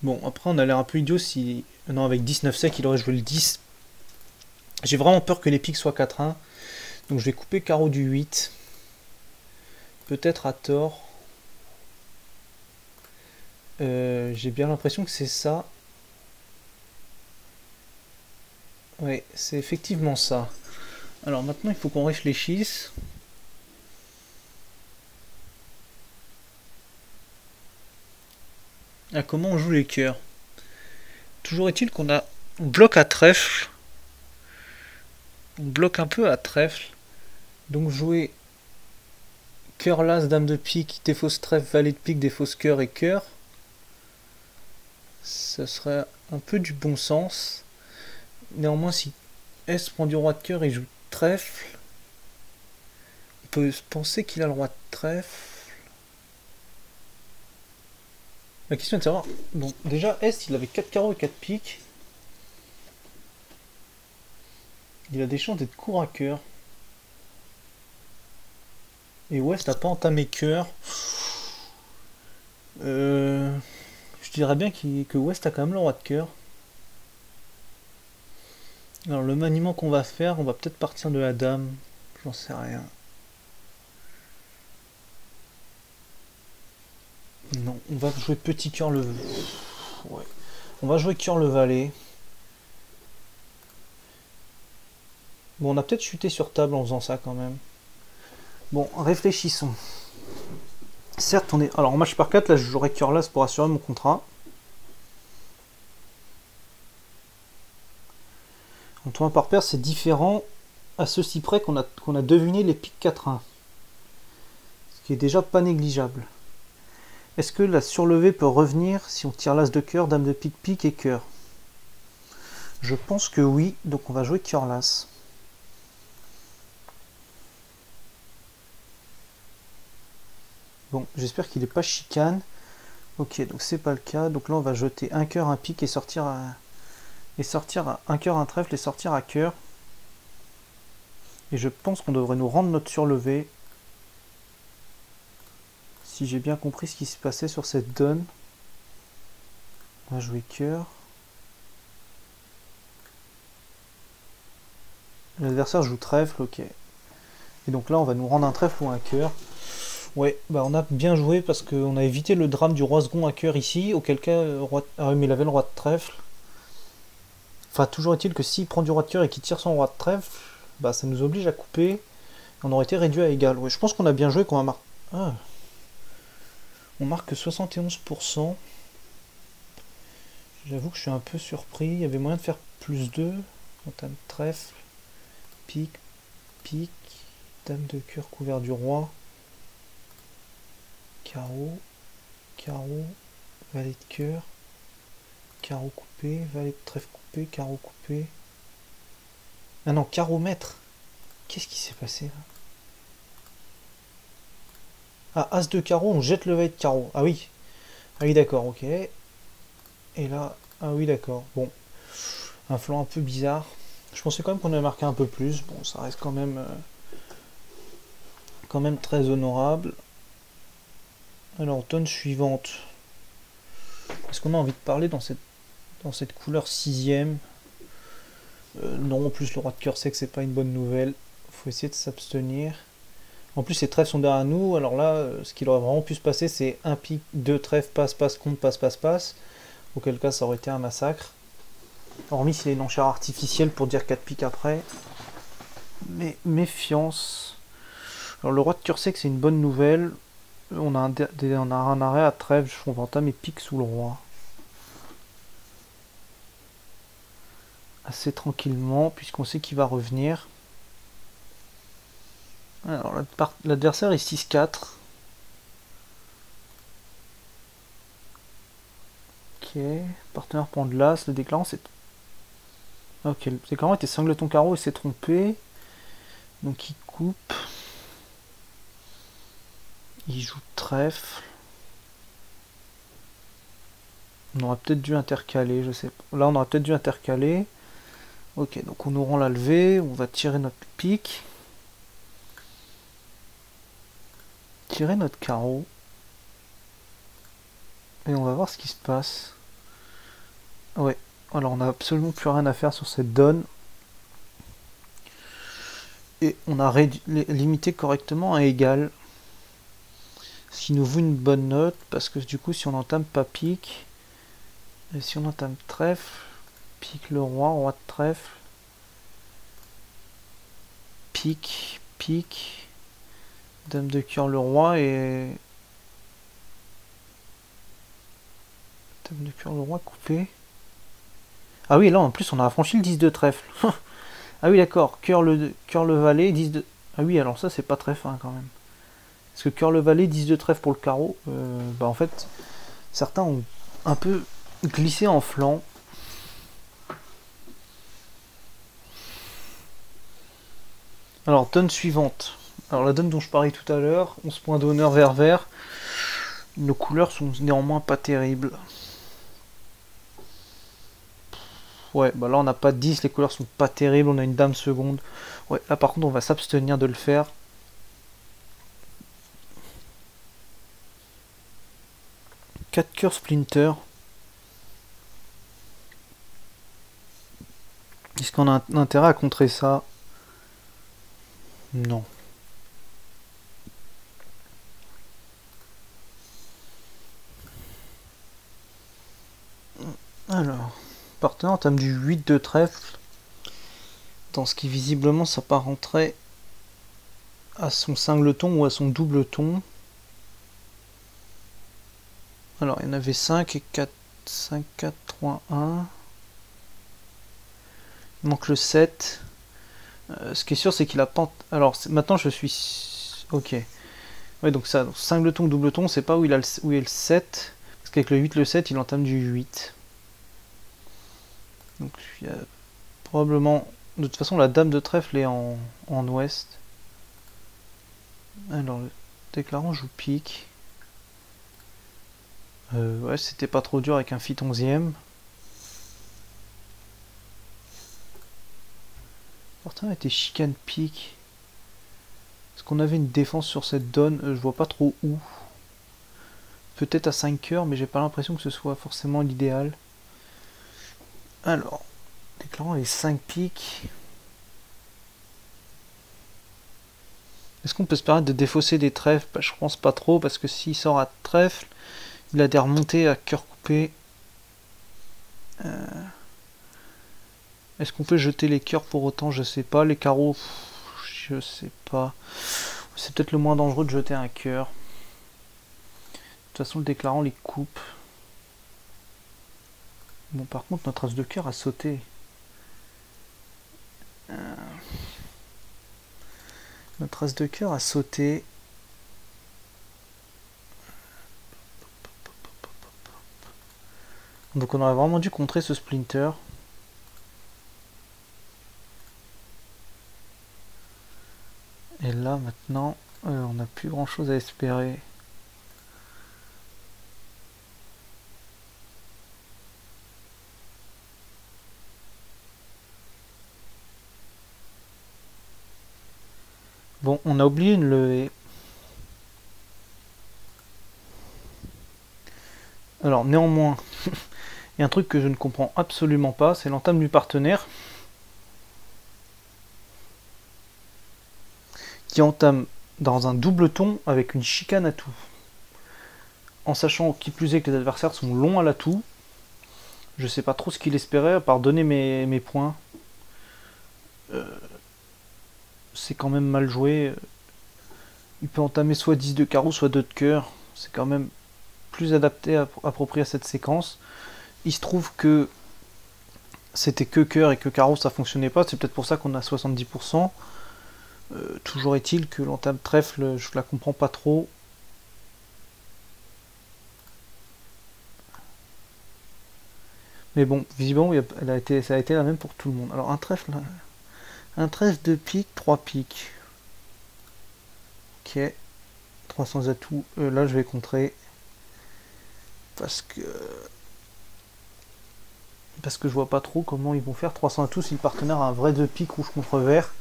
Bon, après on a l'air un peu idiot si... Non, avec 19 sec, il aurait joué le 10. J'ai vraiment peur que les piques soient 4-1. Donc je vais couper carreau du 8. Peut-être à tort. J'ai bien l'impression que c'est ça. Ouais, c'est effectivement ça. Alors maintenant, il faut qu'on réfléchisse. À comment on joue les cœurs. Toujours est-il on bloque à trèfle. On bloque un peu à trèfle. Donc jouer cœur las, dame de pique, défausse trèfle, valet de pique, défausse cœur et cœur. Ça serait un peu du bon sens. Néanmoins, si S prend du roi de cœur et joue trèfle, on peut penser qu'il a le roi de trèfle. La question est de savoir... Bon, déjà, S, il avait 4 carreaux et 4 piques. Il a des chances d'être court à cœur. Et West n'a pas entamé cœur. Je dirais bien que West a quand même le roi de cœur. Alors le maniement qu'on va faire, on va peut-être partir de la dame. J'en sais rien. Non, on va jouer petit cœur le... Ouais. On va jouer cœur le valet. Bon, on a peut-être chuté sur table en faisant ça quand même. Bon, réfléchissons. Certes, on est... Alors en match par 4, là je jouerai cœur las pour assurer mon contrat. En tournoi par paire, c'est différent à ceci près qu'on a deviné les piques 4-1. Ce qui est déjà pas négligeable. Est-ce que la surlevée peut revenir si on tire l'as de cœur, dame de pique, pique et cœur? Je pense que oui, donc on va jouer cœur las. Bon, j'espère qu'il n'est pas chicane. Ok, donc c'est pas le cas. Donc là, on va jeter un cœur, un pique et sortir à... un cœur, un trèfle et sortir à cœur. Et je pense qu'on devrait nous rendre notre surlevée. Si j'ai bien compris ce qui se passait sur cette donne. On va jouer cœur. L'adversaire joue trèfle, ok. Et donc là, on va nous rendre un trèfle ou un cœur. Ouais, bah on a bien joué parce qu'on a évité le drame du roi second à cœur ici. Auquel cas, mais il avait le roi de trèfle. Enfin, toujours est-il que s'il prend du roi de cœur et qu'il tire son roi de trèfle, bah ça nous oblige à couper. On aurait été réduit à égal. Ouais, je pense qu'on a bien joué, qu'on va marquer. Ah. On marque que 71%. J'avoue que je suis un peu surpris. Il y avait moyen de faire plus 2. Entame trèfle. Pique. Pique. Dame de cœur couvert du roi. Carreau. Carreau. Valet de cœur. Carreau coupé. Valet de trèfle coupé. Carreau coupé. Ah non, carreau maître. Qu'est-ce qui s'est passé là? Ah, as de carreau, on jette le valet de carreau. Ah oui. Ah oui, d'accord, ok. Et là, ah oui, d'accord. Bon. Un flanc un peu bizarre. Je pensais quand même qu'on avait marqué un peu plus. Bon, ça reste quand même très honorable. Alors, tonne suivante. Est-ce qu'on a envie de parler dans cette couleur 6ème? Non, en plus, le roi de cœur sait que c'est pas une bonne nouvelle. Faut essayer de s'abstenir. En plus, ces trèfles sont derrière nous. Alors là, ce qu'il aurait vraiment pu se passer, c'est un pique, deux trèfles, passe, passe, compte, passe, passe, passe. Auquel cas, ça aurait été un massacre. Hormis s'il y a une enchère artificielle pour dire 4 piques après. Mais méfiance. Alors le roi de cœur sec, c'est une bonne nouvelle. On a un arrêt à trèfle. On va entamer pique sous le roi. Assez tranquillement, puisqu'on sait qu'il va revenir. Alors l'adversaire est 6-4. Ok, partenaire prend de l'as, le déclarant c'est... Ok, le déclarant était singleton carreau et s'est trompé. Donc il coupe. Il joue trèfle. On aurait peut-être dû intercaler, je sais pas. Là, on aurait peut-être dû intercaler. Ok, donc on nous rend la levée, on va tirer notre pique. Tirer notre carreau. Et on va voir ce qui se passe. Ouais, alors on n'a absolument plus rien à faire sur cette donne. Et on a limité correctement à égal. Ce qui nous vaut une bonne note, parce que du coup si on entame pas pique, et si on entame trèfle, pique le roi, roi de trèfle, pique, pique, dame de cœur le roi et... Dame de cœur le roi coupé. Ah oui, là en plus on a affranchi le 10 de trèfle. Ah oui d'accord, cœur le valet, 10 de... Ah oui, alors ça c'est pas très fin quand même. Parce que cœur le valet, 10 de trèfle pour le carreau, bah en fait, certains ont un peu glissé en flanc. Alors, donne suivante. Alors, la donne dont je parlais tout à l'heure, 11 points d'honneur vert-vert. Nos couleurs sont néanmoins pas terribles. Ouais, bah là on n'a pas de 10, les couleurs sont pas terribles, on a une dame seconde. Ouais, là par contre on va s'abstenir de le faire. Quatre cœurs splinter. Est-ce qu'on a un intérêt à contrer ça? Non. Alors, partenaire entame du 8 de trèfle, dans ce qui visiblement s'apparenterait à son singleton ou à son doubleton. Alors, il y en avait 5 et 4, 5, 4, 3, 1. Il manque le 7. Ce qui est sûr, c'est qu'il a pas... Alors, maintenant, je suis... Ok. Ouais, donc ça, singleton, doubleton, c'est pas où il est le 7. Parce qu'avec le 8, le 7, il entame du 8. Donc, il y a probablement... De toute façon, la dame de trèfle est en ouest. Alors, le déclarant joue pique. Ouais, c'était pas trop dur avec un fit 11ème. Partenaire était chicane pique. Est-ce qu'on avait une défense sur cette donne? Je vois pas trop où. Peut-être à 5 cœurs, mais j'ai pas l'impression que ce soit forcément l'idéal. Alors, déclarant les 5 piques. Est-ce qu'on peut se permettre de défausser des trèfles? Bah, je pense pas trop, parce que s'il sort à trèfle, il a des remontées à cœur coupé. Est-ce qu'on peut jeter les cœurs pour autant? Je sais pas. Les carreaux, je sais pas. C'est peut-être le moins dangereux de jeter un cœur. De toute façon, le déclarant les coupe. Bon, par contre, notre as de cœur a sauté. Notre as de cœur a sauté. Donc on aurait vraiment dû contrer ce splinter. Et là maintenant, on n'a plus grand chose à espérer. Bon, on a oublié une levée. Alors néanmoins, il y a un truc que je ne comprends absolument pas, c'est l'entame du partenaire qui entame dans un double ton avec une chicane à tout. En sachant qui plus est que les adversaires sont longs à l'atout. Je sais pas trop ce qu'il espérait, à part donner mes points. C'est quand même mal joué. Il peut entamer soit 10 de carreau, soit 2 de cœur. C'est quand même plus adapté, approprié à cette séquence. Il se trouve que c'était que cœur et que carreau, ça fonctionnait pas. C'est peut-être pour ça qu'on a 70%. Toujours est-il que l'entame trèfle, je la comprends pas trop. Mais bon, visiblement, ça a été la même pour tout le monde. Alors un trèfle de pique, 3 piques. Ok. 300 atouts. Là, je vais contrer. Parce que Parce que je vois pas trop comment ils vont faire 300 atouts si le partenaire a un vrai 2 piques rouge contre vert.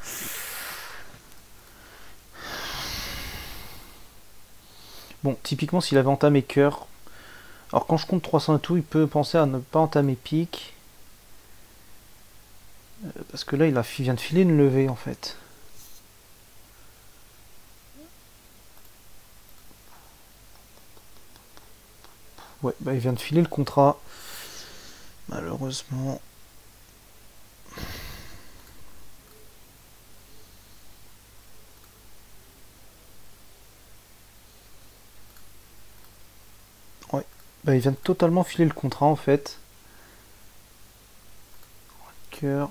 Bon, typiquement s'il avait entamé cœur. Alors quand je compte 300 atouts, il peut penser à ne pas entamer pique. Parce que là il vient de filer une levée en fait. Ouais, bah il vient de filer le contrat. Malheureusement. Ouais, bah il vient de totalement filer le contrat en fait. Cœur.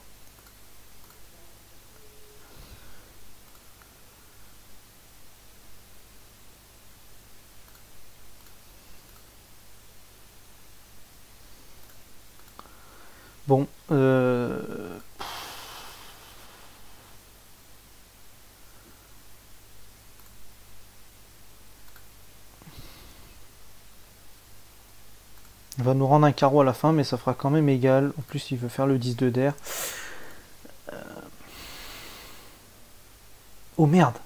Bon, il va nous rendre un carreau à la fin, mais ça fera quand même égal. En plus, il veut faire le 10 de der. Oh merde!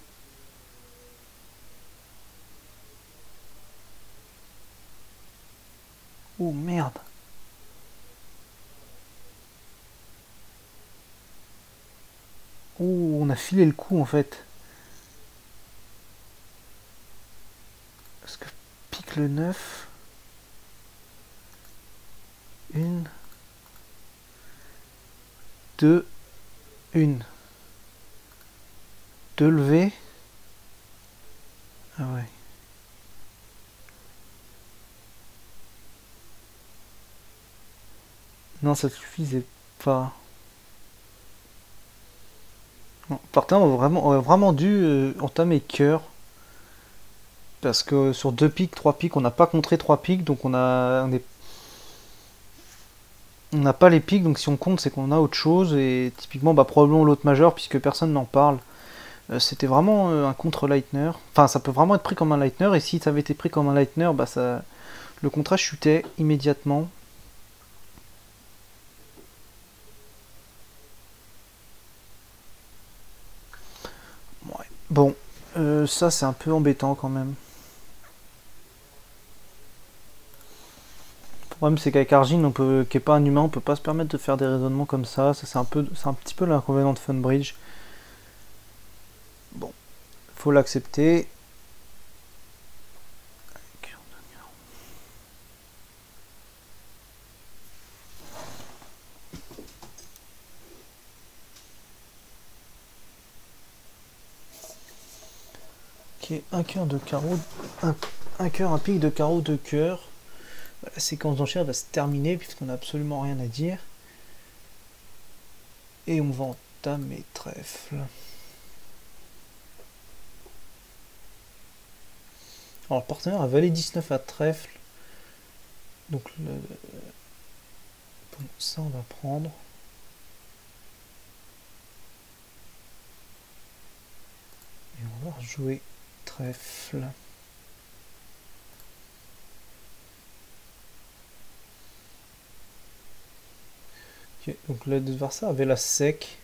Oh merde! Oh, on a filé le coup en fait. Parce que pique le 9. Une. Deux. Une. Deux levées. Ah ouais. Non, ça suffisait pas. Non, par contre, on aurait vraiment dû entamer cœur. Parce que sur 2 piques, 3 piques, on n'a pas contré 3 piques, donc on n'a pas les piques, donc si on compte, c'est qu'on a autre chose, et typiquement, bah, probablement l'autre majeur, puisque personne n'en parle. C'était vraiment un contre-lightner. Enfin, ça peut vraiment être pris comme un lightner, et si ça avait été pris comme un lightner, bah, le contrat chutait immédiatement. Ouais. Bon, ça c'est un peu embêtant quand même. Le problème c'est qu'avec Argin, qui est pas un humain, on peut pas se permettre de faire des raisonnements comme ça. Ça c'est un petit peu l'inconvénient de Funbridge. Bon, faut l'accepter. Ok, un cœur de carreau, un cœur, un pic de carreau, deux cœurs. La séquence d'enchères va se terminer puisqu'on n'a absolument rien à dire. Et on va entamer trèfle. Alors le partenaire a valet 19 à trèfle. Donc bon, ça on va prendre. Et on va rejouer trèfle. Okay, donc l'adversaire avait la sec.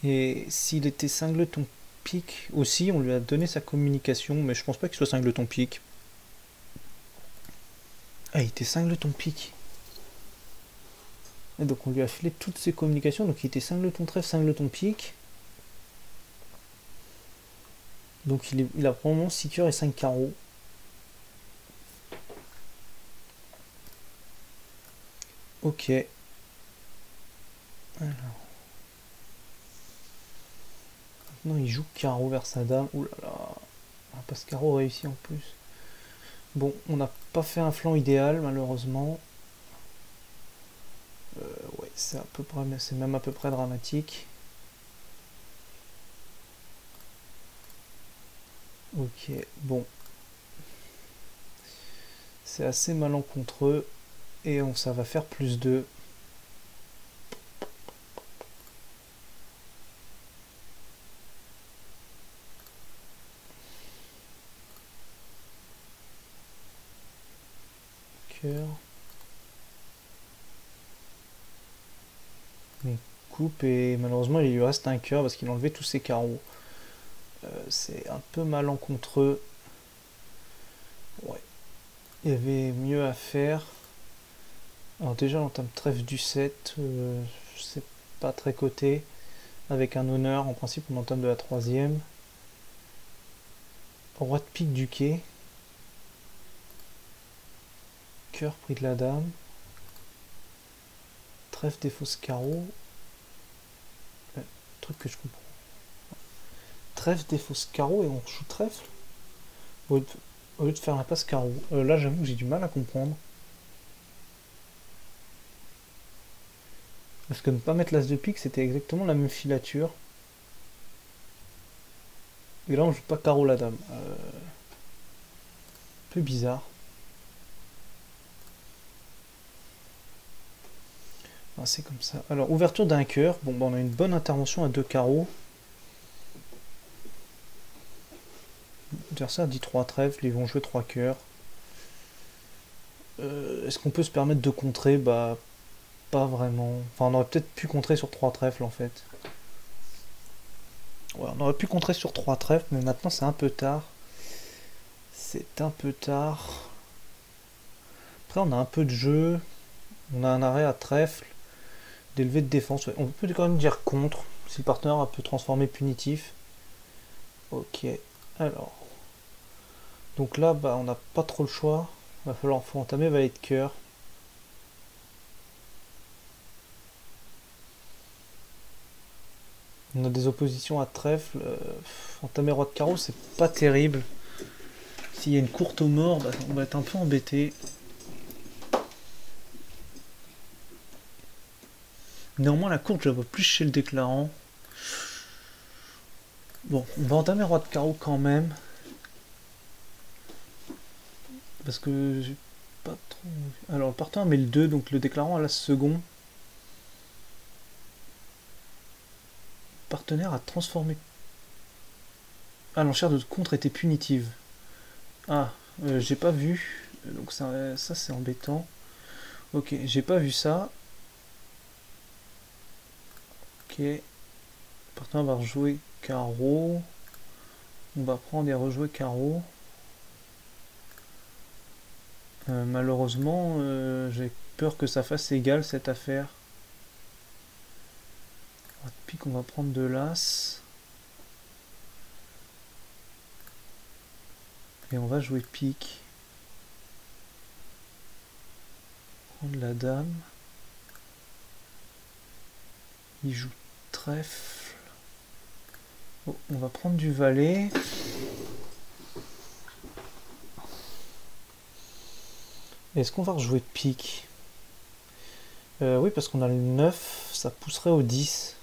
Et s'il était singleton pique aussi, on lui a donné sa communication, mais je pense pas qu'il soit singleton pique. Ah, il était singleton pique. Et donc on lui a filé toutes ses communications, donc il était singleton trèfle, singleton pique. Donc il a probablement 6 cœurs et 5 carreaux. Ok. Alors. Maintenant il joue carreau vers sa dame. Ouh là là. Ah, parce que carreau réussi en plus. Bon, on n'a pas fait un flanc idéal malheureusement. Ouais, c'est même à peu près dramatique. Ok, bon. C'est assez malencontreux. Et ça va faire plus 2. Cœur. Il coupe et malheureusement il lui reste un cœur parce qu'il a enlevé tous ses carreaux. C'est un peu malencontreux. Ouais. Il y avait mieux à faire. Alors déjà on entame trèfle du 7. C'est pas très coté. Avec un honneur, en principe on entame de la 3e. Roi de pique du quai. Cœur pris de la dame. Trèfle des fausses carreaux. Truc que je comprends. Trèfle des fausses carreaux et on joue trèfle au lieu de faire la passe carreau. Là j'avoue que j'ai du mal à comprendre. Parce que ne pas mettre l'as de pique c'était exactement la même filature. Et là on joue pas carreau la dame. Un peu bizarre. Ah, c'est comme ça. Alors ouverture d'un cœur. Bon bah, on a une bonne intervention à 2 carreaux. L'adversaire dit 3 trèfles, ils vont jouer 3 cœurs. Est-ce qu'on peut se permettre de contrer? Bah pas vraiment. Enfin on aurait peut-être pu contrer sur 3 trèfles en fait. Ouais, on aurait pu contrer sur 3 trèfles, mais maintenant c'est un peu tard. C'est un peu tard. Après on a un peu de jeu. On a un arrêt à trèfle. D'élevé de défense. Ouais. On peut quand même dire contre. Si le partenaire peut transformer punitif. Ok. Alors. Donc là, bah, on n'a pas trop le choix. Il va falloir entamer valet de cœur. On a des oppositions à trèfle. Entamer roi de carreau, c'est pas terrible. S'il y a une courte aux morts, bah, on va être un peu embêté. Néanmoins, la courte, je la vois plus chez le déclarant. Bon, on va entamer roi de carreau quand même. Parce que j'ai pas trop... Alors, le partenaire met le 2, donc le déclarant à la second. Le partenaire a transformé... Ah, l'enchère de contre était punitive. Ah, j'ai pas vu. Donc ça c'est embêtant. Ok, j'ai pas vu ça. Ok. Le partenaire va rejouer carreau. On va prendre et rejouer carreau. Malheureusement, j'ai peur que ça fasse égal cette affaire. Pique, on va prendre de l'as. Et on va jouer pique. Prendre la dame. Il joue trèfle. Oh, on va prendre du valet. Est-ce qu'on va rejouer pique? Oui, parce qu'on a le 9, ça pousserait au 10.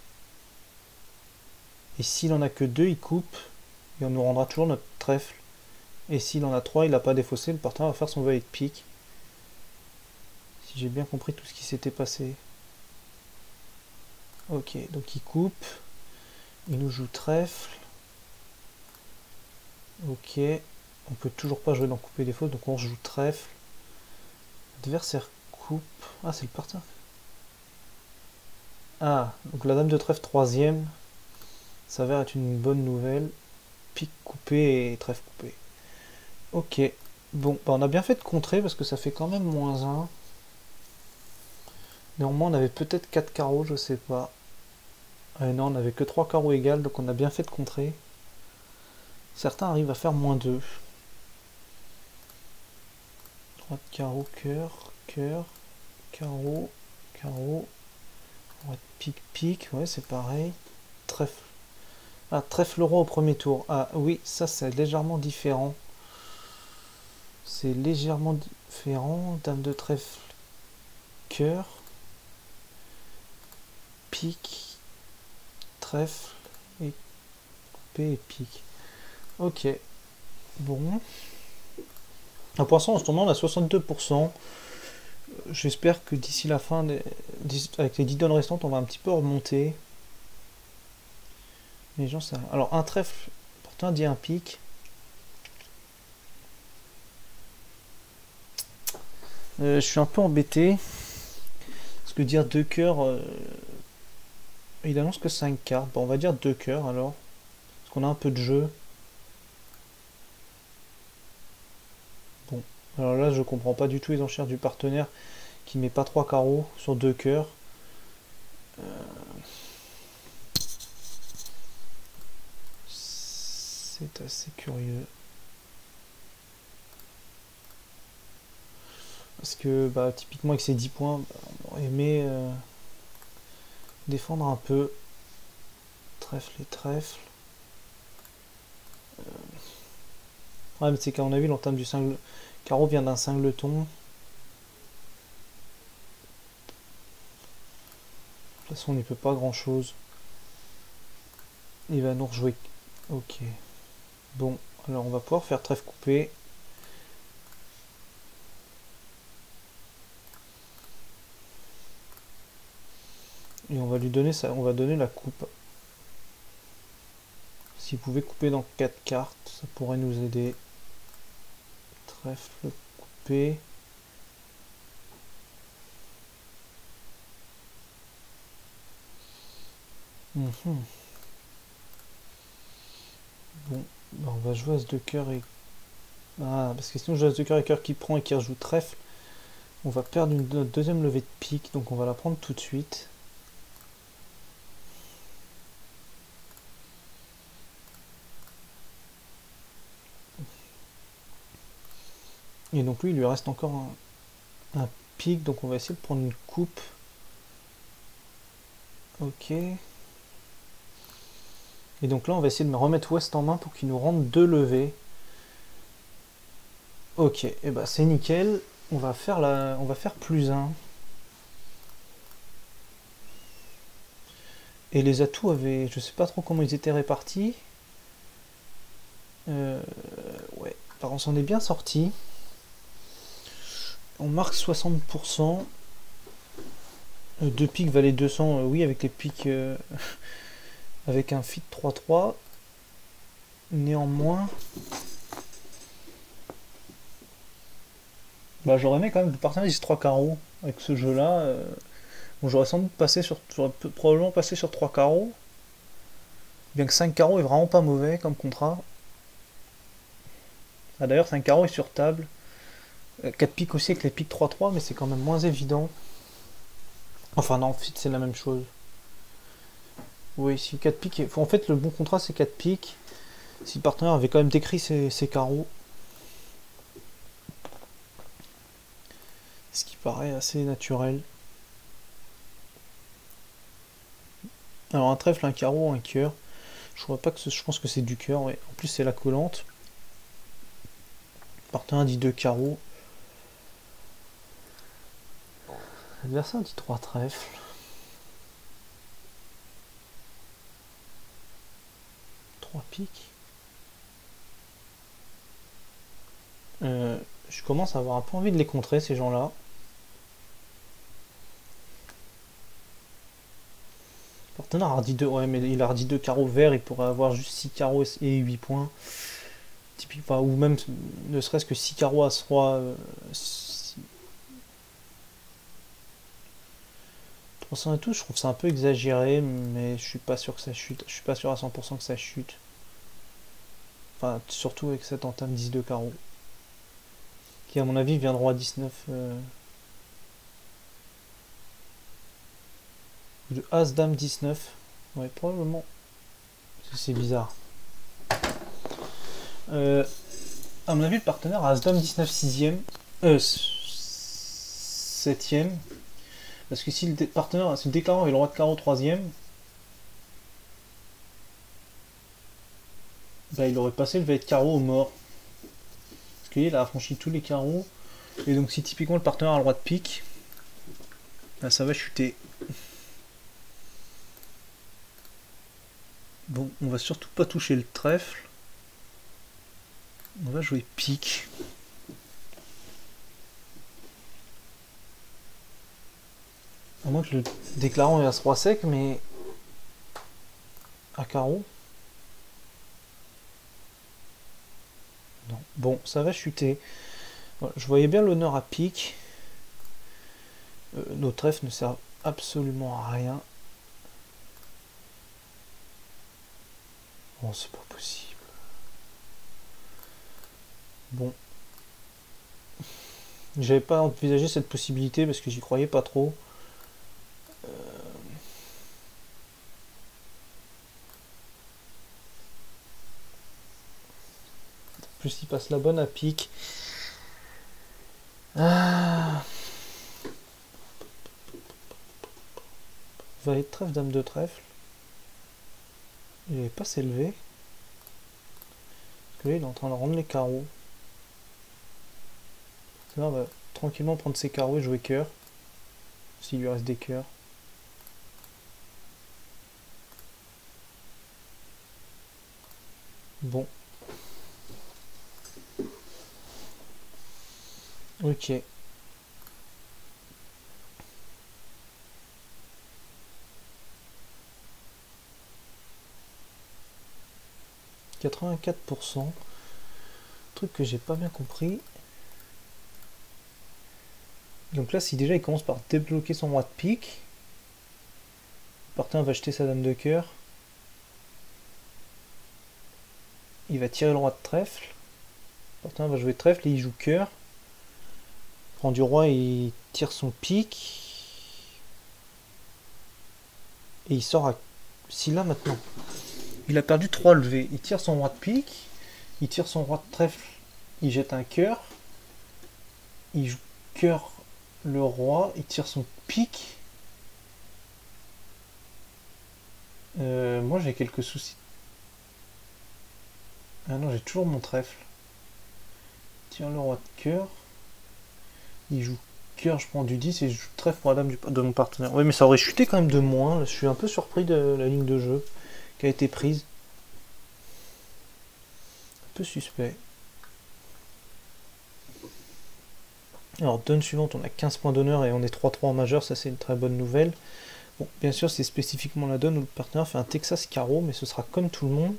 Et s'il en a que 2, il coupe. Et on nous rendra toujours notre trèfle. Et s'il en a 3, il n'a pas défaussé, le partenaire va faire son valet de pique. Si j'ai bien compris tout ce qui s'était passé. Ok, donc il coupe. Il nous joue trèfle. Ok. On peut toujours pas jouer dans couper des fautes, donc on joue trèfle. L'adversaire coupe. Ah, c'est le partenaire. Ah, donc la dame de trèfle 3e s'avère être une bonne nouvelle. Pique coupé et trèfle coupé. Ok. Bon, bah on a bien fait de contrer parce que ça fait quand même -1. Néanmoins, on avait peut-être 4 carreaux, je sais pas. Ah non, on avait que 3 carreaux égales, donc on a bien fait de contrer. Certains arrivent à faire -2. 3 de carreau, cœur, cœur, carreau, carreau. Pique, pique, ouais, c'est pareil. Trèfle. Ah, trèfle roi au premier tour. Ah oui, ça c'est légèrement différent. C'est légèrement différent. Dame de trèfle, cœur, pique, trèfle, et coupé et pique. Ok. Bon. Ah, pour l'instant, en ce tournant, on a 62%. J'espère que d'ici la fin, avec les 10 donnes restantes, on va un petit peu remonter. Les gens, ça... Alors, un trèfle, pourtant, dit un pique. Je suis un peu embêté. Parce que dire 2 cœurs, Il annonce que 5 cartes. Bon, on va dire 2 cœurs alors. Parce qu'on a un peu de jeu. Bon. Alors là, je comprends pas du tout les enchères du partenaire qui met pas 3 carreaux sur 2 cœurs. C'est assez curieux. Parce que bah, typiquement avec ces 10 points, bah, on aurait aimé défendre un peu. Trèfle et trèfle. Ouais, mais c'est qu'à mon avis, l'entame du carreau vient d'un singleton. De toute façon, on n'y peut pas grand chose. Il va nous rejouer. Ok. Bon, alors on va pouvoir faire trèfle coupé. Et on va lui donner ça, on va donner la coupe. S'il pouvait couper dans 4 cartes, ça pourrait nous aider. Trèfle coupé. Bon, bah on va jouer As de cœur et... Ah, parce que sinon je joue As de cœur et cœur qui prend et qui rejoue trèfle. On va perdre notre deuxième levée de pique, donc on va la prendre tout de suite. Et donc lui, il lui reste encore un pique, donc on va essayer de prendre une coupe. Ok. Et donc là, on va essayer de me remettre Ouest en main pour qu'il nous rende 2 levées. Ok, et bah c'est nickel. On va faire plus 1. Et les atouts avaient... Je sais pas trop comment ils étaient répartis. Ouais, par contre, on s'en est bien sorti. On marque 60%. 2 piques valaient 200, oui, avec les piques... avec un fit 3-3. Néanmoins... Bah j'aurais aimé quand même de partager 3 carreaux avec ce jeu-là. Bon, j'aurais sans doute passé sur... J'aurais probablement passé sur 3 carreaux. Bien que 5 carreaux est vraiment pas mauvais comme contrat. Ah, d'ailleurs 5 carreaux est sur table. 4 piques aussi avec les piques 3-3, mais c'est quand même moins évident. Enfin non, fit c'est la même chose. Oui, si 4 piques... En fait le bon contrat c'est 4 piques. Si le partenaire avait quand même décrit ses carreaux. Ce qui paraît assez naturel. Alors un trèfle, un carreau, un cœur. Je vois pas que je pense que c'est du cœur, ouais. En plus c'est la collante. Le partenaire dit 2 carreaux. L'adversaire dit 3 trèfles. 3 piques. Je commence à avoir un peu envie de les contrer ces gens-là. Le partenaire a dit 2, ouais, mais il a dit 2 carreaux verts, il pourrait avoir juste 6 carreaux et 8 points. Typiquement, ou même ne serait-ce que 6 carreaux à 3. Pour ça et tout, je trouve ça un peu exagéré, mais je suis pas sûr que ça chute. Je suis pas sûr à 100% que ça chute. Enfin, surtout avec cette entame 10 de carreau. Qui, à mon avis, viendront à 19. De As-Dame 19. Ouais, probablement. C'est bizarre. À mon avis, le partenaire a As-Dame 19 6ème. 7ème. Parce que si le partenaire, si le déclarant avait le roi de carreau 3ème, bah, il aurait passé le valet de carreau au mort. Parce qu'il a affranchi tous les carreaux. Et donc si typiquement le partenaire a le roi de pique, bah, ça va chuter. Bon, on va surtout pas toucher le trèfle. On va jouer pique. À moins que le déclarant ait un roi sec, mais à carreau. Non. Bon, ça va chuter. Voilà, je voyais bien l'honneur à pique. Nos trèfles ne servent absolument à rien. Oh, c'est pas possible. Bon. J'avais pas envisagé cette possibilité parce que j'y croyais pas trop. En plus, il passe la bonne à pique. Ah. Valet de trèfle, dame de trèfle. Il n'avait pas s'élever. Parce que là, il est en train de rendre les carreaux. Là, on va tranquillement prendre ses carreaux et jouer cœur. S'il lui reste des cœurs. Bon. Ok. 84%. Truc que j'ai pas bien compris. Donc là, si déjà il commence par débloquer son roi de pique, Partin va acheter sa dame de cœur. Il va tirer le roi de trèfle. Partin va jouer trèfle et il joue cœur. Il prend du roi et il tire son pique. Et il sort à... Si là maintenant, il a perdu 3 levées. Il tire son roi de pique. Il tire son roi de trèfle. Il jette un cœur. Il joue cœur le roi. Il tire son pique. Moi j'ai quelques soucis. Ah non, j'ai toujours mon trèfle. Il tire le roi de cœur. Il joue cœur, je prends du 10 et je joue trèfle pour la dame de mon partenaire. Oui, mais ça aurait chuté quand même de moins. Je suis un peu surpris de la ligne de jeu qui a été prise. Un peu suspect. Alors, donne suivante, on a 15 points d'honneur et on est 3-3 en majeur, ça c'est une très bonne nouvelle. Bon, bien sûr, c'est spécifiquement la donne où le partenaire fait un Texas carreau, mais ce sera comme tout le monde.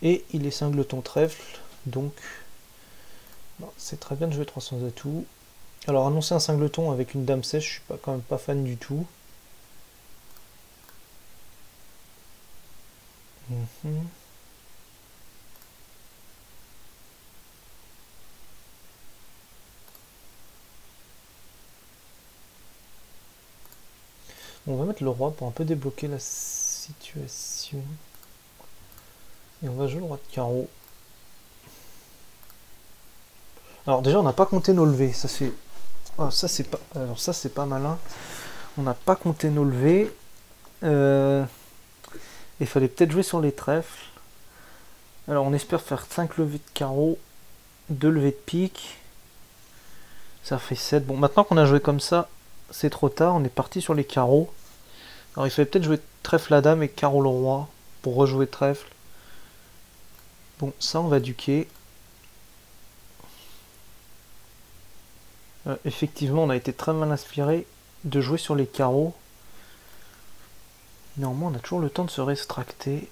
Et il est singleton trèfle, donc c'est très bien de jouer 300 atouts. Alors, annoncer un singleton avec une dame sèche, je suis quand même pas fan du tout. On va mettre le roi pour un peu débloquer la situation. Et on va jouer le roi de carreau. Alors déjà on n'a pas compté nos levées, ça c'est... Oh, ça c'est pas... Alors ça c'est pas malin. On n'a pas compté nos levées. Il fallait peut-être jouer sur les trèfles. Alors on espère faire 5 levées de carreau, 2 levées de pique. Ça fait 7. Bon, maintenant qu'on a joué comme ça, c'est trop tard, on est parti sur les carreaux. Alors il fallait peut-être jouer trèfle la dame et carreau le roi pour rejouer trèfle. Bon, ça on va duquer. Effectivement, on a été très mal inspiré de jouer sur les carreaux. Néanmoins, on a toujours le temps de se réextracter.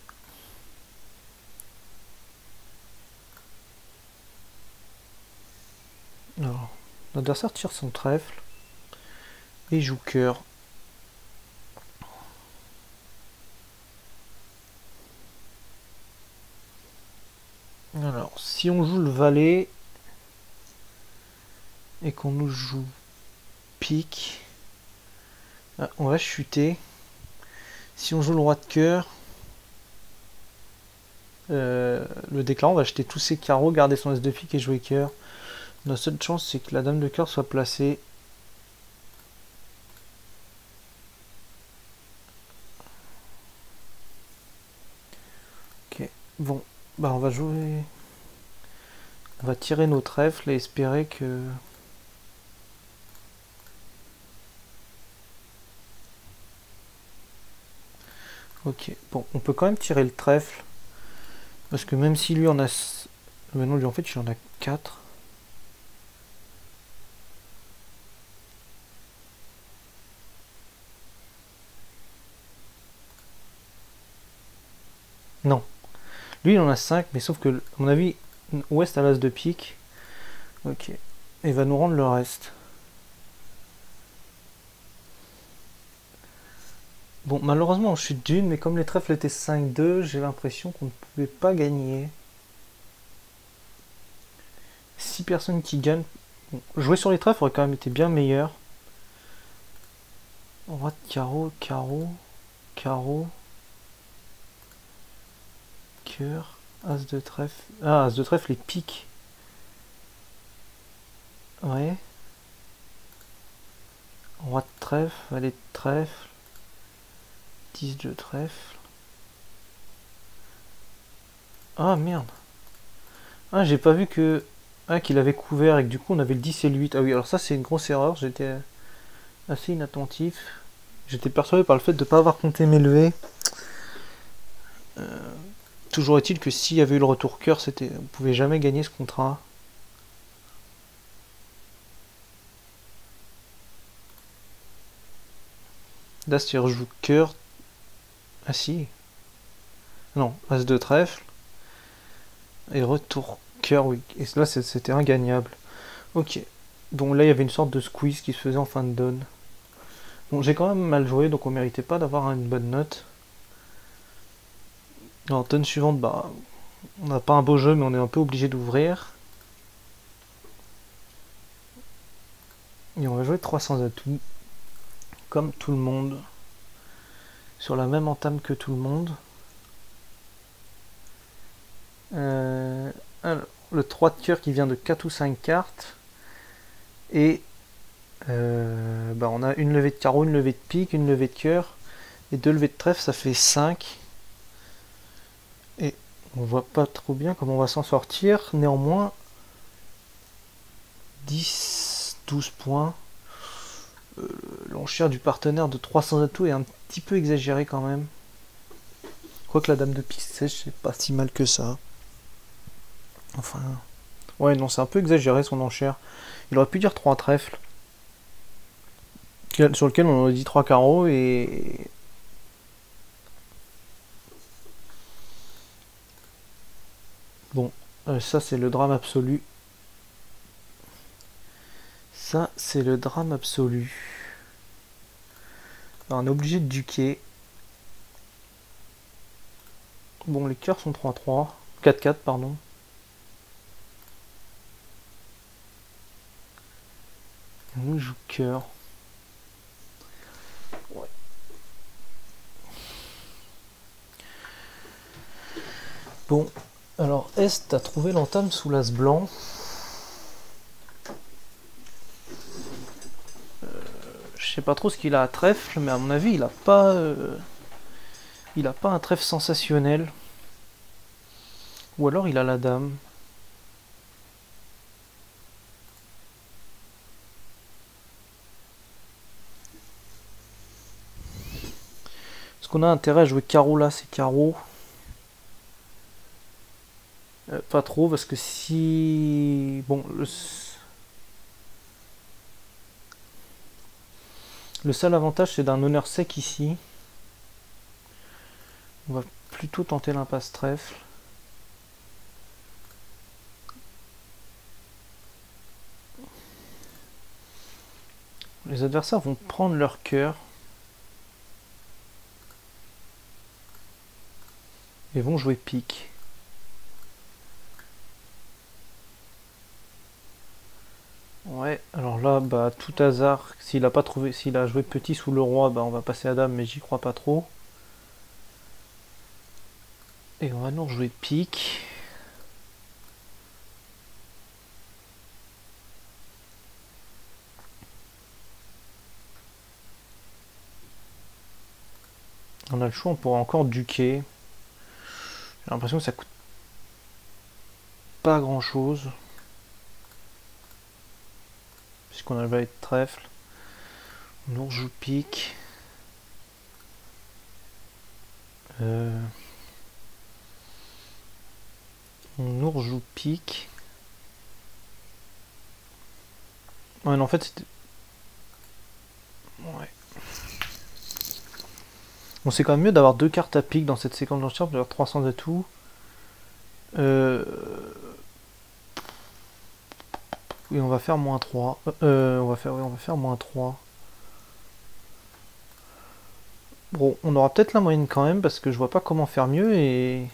Alors, l'adversaire tire son trèfle et joue cœur. Alors, si on joue le valet et qu'on nous joue pique, on va chuter. Si on joue le roi de cœur, le déclarant va acheter tous ses carreaux, garder son as de pique et jouer cœur. Notre seule chance, c'est que la dame de cœur soit placée. Ok, bon, bah on va jouer... On va tirer nos trèfles et espérer que... Ok, bon, on peut quand même tirer le trèfle. Parce que même si lui en a... Maintenant, lui en fait, il en a 4. Non. Lui, il en a 5, mais sauf que, à mon avis, Ouest a l'as de pique. Ok. Et va nous rendre le reste. Bon, malheureusement, on chute d'une, mais comme les trèfles étaient 5-2, j'ai l'impression qu'on ne pouvait pas gagner. 6 personnes qui gagnent. Bon, jouer sur les trèfles aurait quand même été bien meilleur. Roi de carreau, carreau, carreau, cœur, as de trèfle. Ah, as de trèfle, les piques. Ouais. Roi de trèfle, valet de trèfle, 10 de trèfle. Ah merde. Ah, j'ai pas vu que. Ah, qu'il avait couvert et que du coup on avait le 10 et le 8. Ah oui, alors ça c'est une grosse erreur, j'étais assez inattentif. J'étais persuadé par le fait de ne pas avoir compté mes levées. Toujours est-il que s'il y avait eu le retour cœur, c'était, on pouvait jamais gagner ce contrat. Là, si je joue cœur. Ah si. Non, as de trèfle. Et retour cœur, oui. Et là, c'était ingagnable. Ok. Donc là, il y avait une sorte de squeeze qui se faisait en fin de donne. Bon, j'ai quand même mal joué, donc on méritait pas d'avoir une bonne note. En tonne suivante, bah, on n'a pas un beau jeu, mais on est un peu obligé d'ouvrir. Et on va jouer 300 atouts, comme tout le monde, sur la même entame que tout le monde. Alors, le 3 de cœur qui vient de 4 ou 5 cartes. Et bah on a une levée de carreau, une levée de pique, une levée de cœur. Et 2 levées de trèfle, ça fait 5. Et on voit pas trop bien comment on va s'en sortir. Néanmoins, 10, 12 points. L'enchère du partenaire de 300 atouts est un petit peu exagéré quand même. Quoique la dame de pique sèche, c'est pas si mal que ça. Enfin... Ouais, non, c'est un peu exagéré son enchère. Il aurait pu dire 3 trèfles. Sur lequel on aurait dit 3 carreaux et... Bon, ça c'est le drame absolu. Ça c'est le drame absolu. Alors, on est obligé de duquer. Bon, les cœurs sont 3-3. 4-4, pardon. On joue cœur. Ouais. Bon, alors Est a trouvé l'entame sous l'as blanc. Je sais pas trop ce qu'il a à trèfle, mais à mon avis, il a pas un trèfle sensationnel. Ou alors il a la dame. Est-ce qu'on a intérêt à jouer carreau là, c'est carreau. Pas trop, parce que si... Bon, le seul avantage c'est d'un honneur sec ici. On va plutôt tenter l'impasse trèfle. Les adversaires vont prendre leur cœur. Et vont jouer pique. Ouais, alors là, bah tout hasard, s'il a pas trouvé, s'il a joué petit sous le roi, bah on va passer à dame, mais j'y crois pas trop. Et on va nous rejouer pique. On a le choix, on pourra encore duquer. J'ai l'impression que ça coûte pas grand chose. Puisqu'on a le valet de trèfle. On nous rejoue pique. On nous rejoue pique. Ouais, non, en fait, c'était... Ouais. Bon, c'est quand même mieux d'avoir 2 cartes à pique dans cette séquence d'enchères, d'avoir 300 atouts. Oui, on va faire moins 3. On va faire moins 3. Bon, on aura peut-être la moyenne quand même, parce que je vois pas comment faire mieux, et...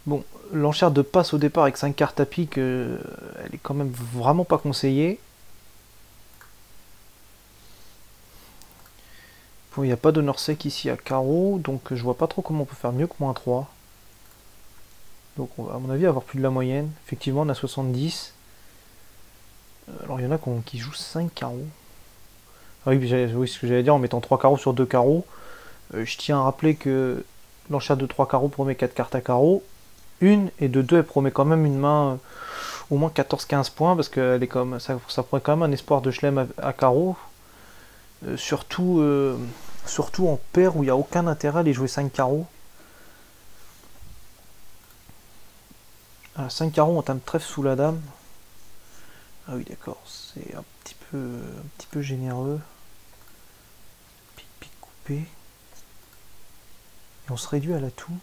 Bon, l'enchère de passe au départ avec 5 cartes à pique, elle est quand même vraiment pas conseillée. Bon, il n'y a pas d'honneur sec ici à carreau, donc je vois pas trop comment on peut faire mieux que -3. Donc on va à mon avis avoir plus de la moyenne. Effectivement, on a 70. Alors il y en a qui jouent 5 carreaux. Ah oui, oui, ce que j'allais dire, en mettant 3 carreaux sur 2 carreaux. Je tiens à rappeler que l'enchère de 3 carreaux promet 4 cartes à carreau. Une, et de 2, elle promet quand même une main au moins 14-15 points, parce que elle est comme, ça promet quand même un espoir de chelem à carreau. Surtout en paire où il n'y a aucun intérêt à aller jouer 5 carreaux. 5 carreaux, on tame trèfle sous la dame. Ah oui, d'accord, c'est un petit peu généreux. Pique, pique, coupé. Et on se réduit à l'atout.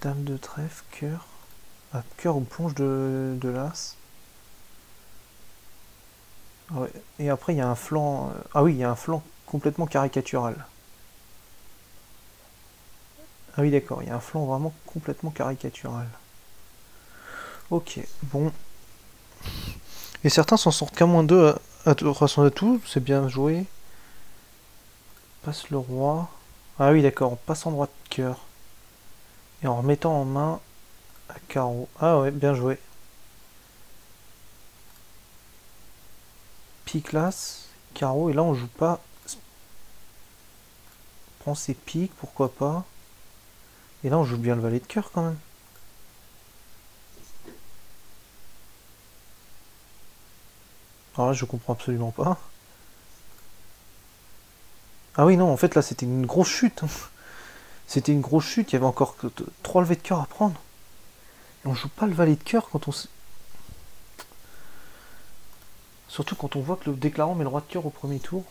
Dame de trèfle, cœur. Ah, cœur ou plonge de l'as. Ah ouais. Et après, il y a un flanc. Ah oui, il y a un flanc complètement caricatural. Ah oui, d'accord, il y a un flanc vraiment complètement caricatural. Ok, bon. Et certains s'en sortent qu'à -2 à son atout, c'est bien joué. Passe le roi. Ah oui, d'accord, on passe en droit de cœur. Et en remettant en main à carreau. Ah ouais, bien joué. Pique l'as, carreau, et là on joue pas. Prend ses piques, pourquoi pas. Et là on joue bien le valet de cœur quand même. Alors là je comprends absolument pas. Ah oui non, en fait là c'était une grosse chute. C'était une grosse chute, il y avait encore 3 levées de cœur à prendre. Et on joue pas le valet de cœur quand on... Surtout quand on voit que le déclarant met le roi de cœur au premier tour.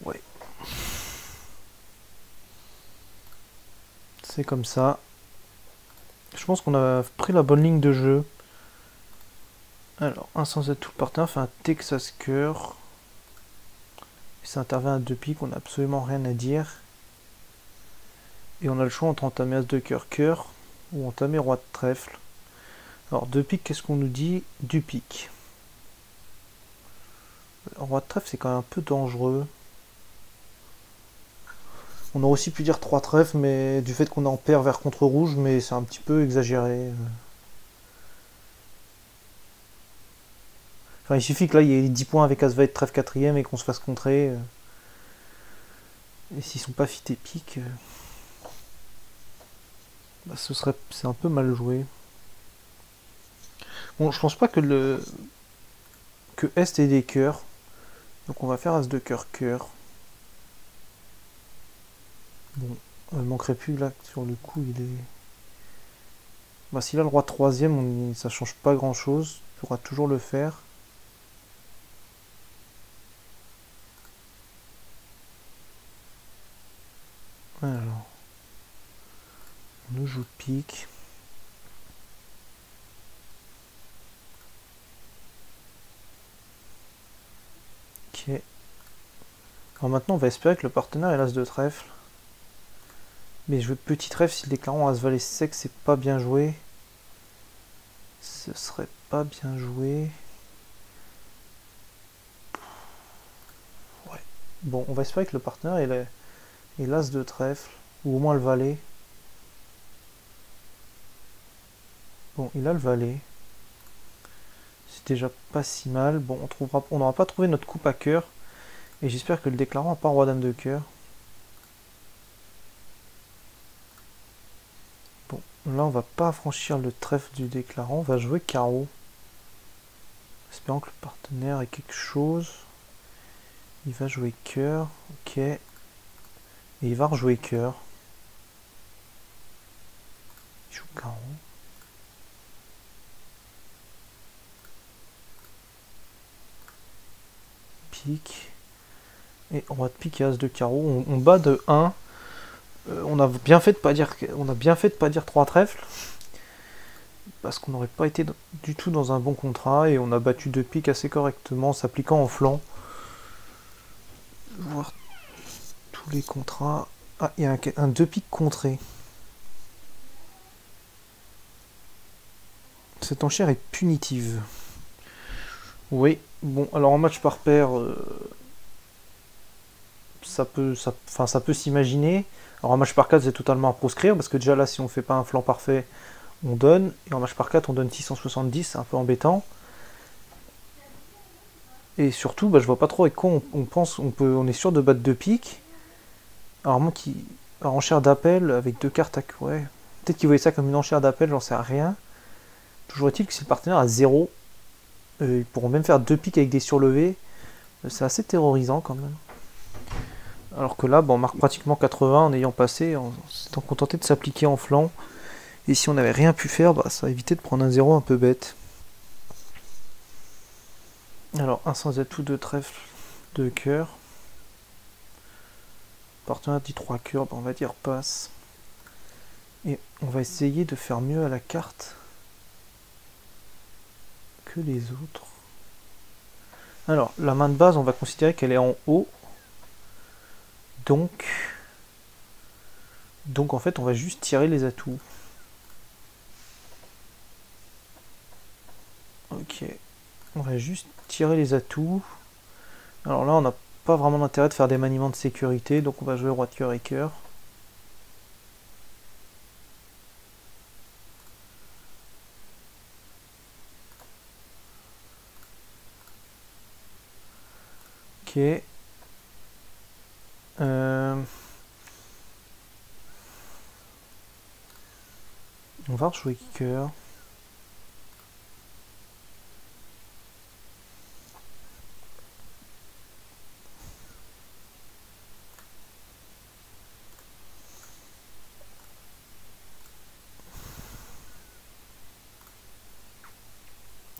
Ouais. C'est comme ça. Je pense qu'on a pris la bonne ligne de jeu. Alors, un sans atout, le partenaire fait un Texas cœur. Ça intervient à 2 piques, on n'a absolument rien à dire. Et on a le choix entre entamer as de cœur cœur ou entamer roi de trèfle. Alors 2 piques, qu'est-ce qu'on nous dit? Du pique. Roi de trèfle c'est quand même un peu dangereux. On aurait aussi pu dire 3 trèfles, mais du fait qu'on est en paire vert contre rouge, mais c'est un petit peu exagéré. Enfin, il suffit que là il y ait 10 points avec as valet de trèfle 4ème et qu'on se fasse contrer. Et s'ils sont pas fit et pique, bah, c'est un peu mal joué. Bon, je pense pas que Est ait des cœurs. Donc on va faire as de cœur cœur. Bon, il manquerait plus là, sur le coup il est... Bah s'il a le roi 3ème, ça change pas grand chose. Il pourra toujours le faire. Alors, on nous joue pique. Ok. Alors maintenant on va espérer que le partenaire ait l'as de trèfle. Mais je veux petit trèfle si le déclarant as valet sec, c'est pas bien joué. Ce serait pas bien joué. Ouais. Bon, on va espérer que le partenaire ait l'as de trèfle, ou au moins le valet. Bon, il a le valet. C'est déjà pas si mal. Bon, on n'aura pas trouvé notre coupe à cœur. Et j'espère que le déclarant n'a pas roi dame de cœur. Bon, là on va pas franchir le trèfle du déclarant, on va jouer carreau. Espérant que le partenaire ait quelque chose. Il va jouer cœur, ok. Et il va rejouer cœur. Il joue carreau. Pique. Et roi de pique et as de carreau. On bat de 1. On a bien fait de pas dire 3 trèfles. Parce qu'on n'aurait pas été du tout dans un bon contrat. Et on a battu 2 piques assez correctement en s'appliquant en flanc. tous les contrats. Ah, il y a un 2 piques contré. Cette enchère est punitive. Oui, bon, alors en match par paire, ça peut s'imaginer. Alors en match par 4, c'est totalement à proscrire, parce que déjà là, si on fait pas un flanc parfait, on donne. Et en match par 4, on donne 670, c'est un peu embêtant. Et surtout, bah, je vois pas trop avec quoi on est sûr de battre 2 piques. Alors moi qui... Alors, enchère d'appel avec 2 cartes à... Ouais. Peut-être qu'ils voyaient ça comme une enchère d'appel, j'en sais rien. Toujours est-il que si le partenaire a 0, ils pourront même faire 2 piques avec des surlevés. C'est assez terrorisant quand même. Alors que là, on marque pratiquement 80 en ayant passé, en s'étant contenté de s'appliquer en flanc. Et si on n'avait rien pu faire, ça évitait de prendre un 0 un peu bête. Alors, un sans atout, 2 trèfles, 2 cœurs. Partenaire dit 3 cœurs, on va dire passe. Et on va essayer de faire mieux à la carte que les autres. Alors, la main de base, on va considérer qu'elle est en haut. Donc en fait, on va juste tirer les atouts. Ok. On va juste tirer les atouts. Alors là, on n'a pas vraiment d'intérêt de faire des maniements de sécurité, donc on va jouer roi de cœur et cœur. Ok. On va rejouer cœur.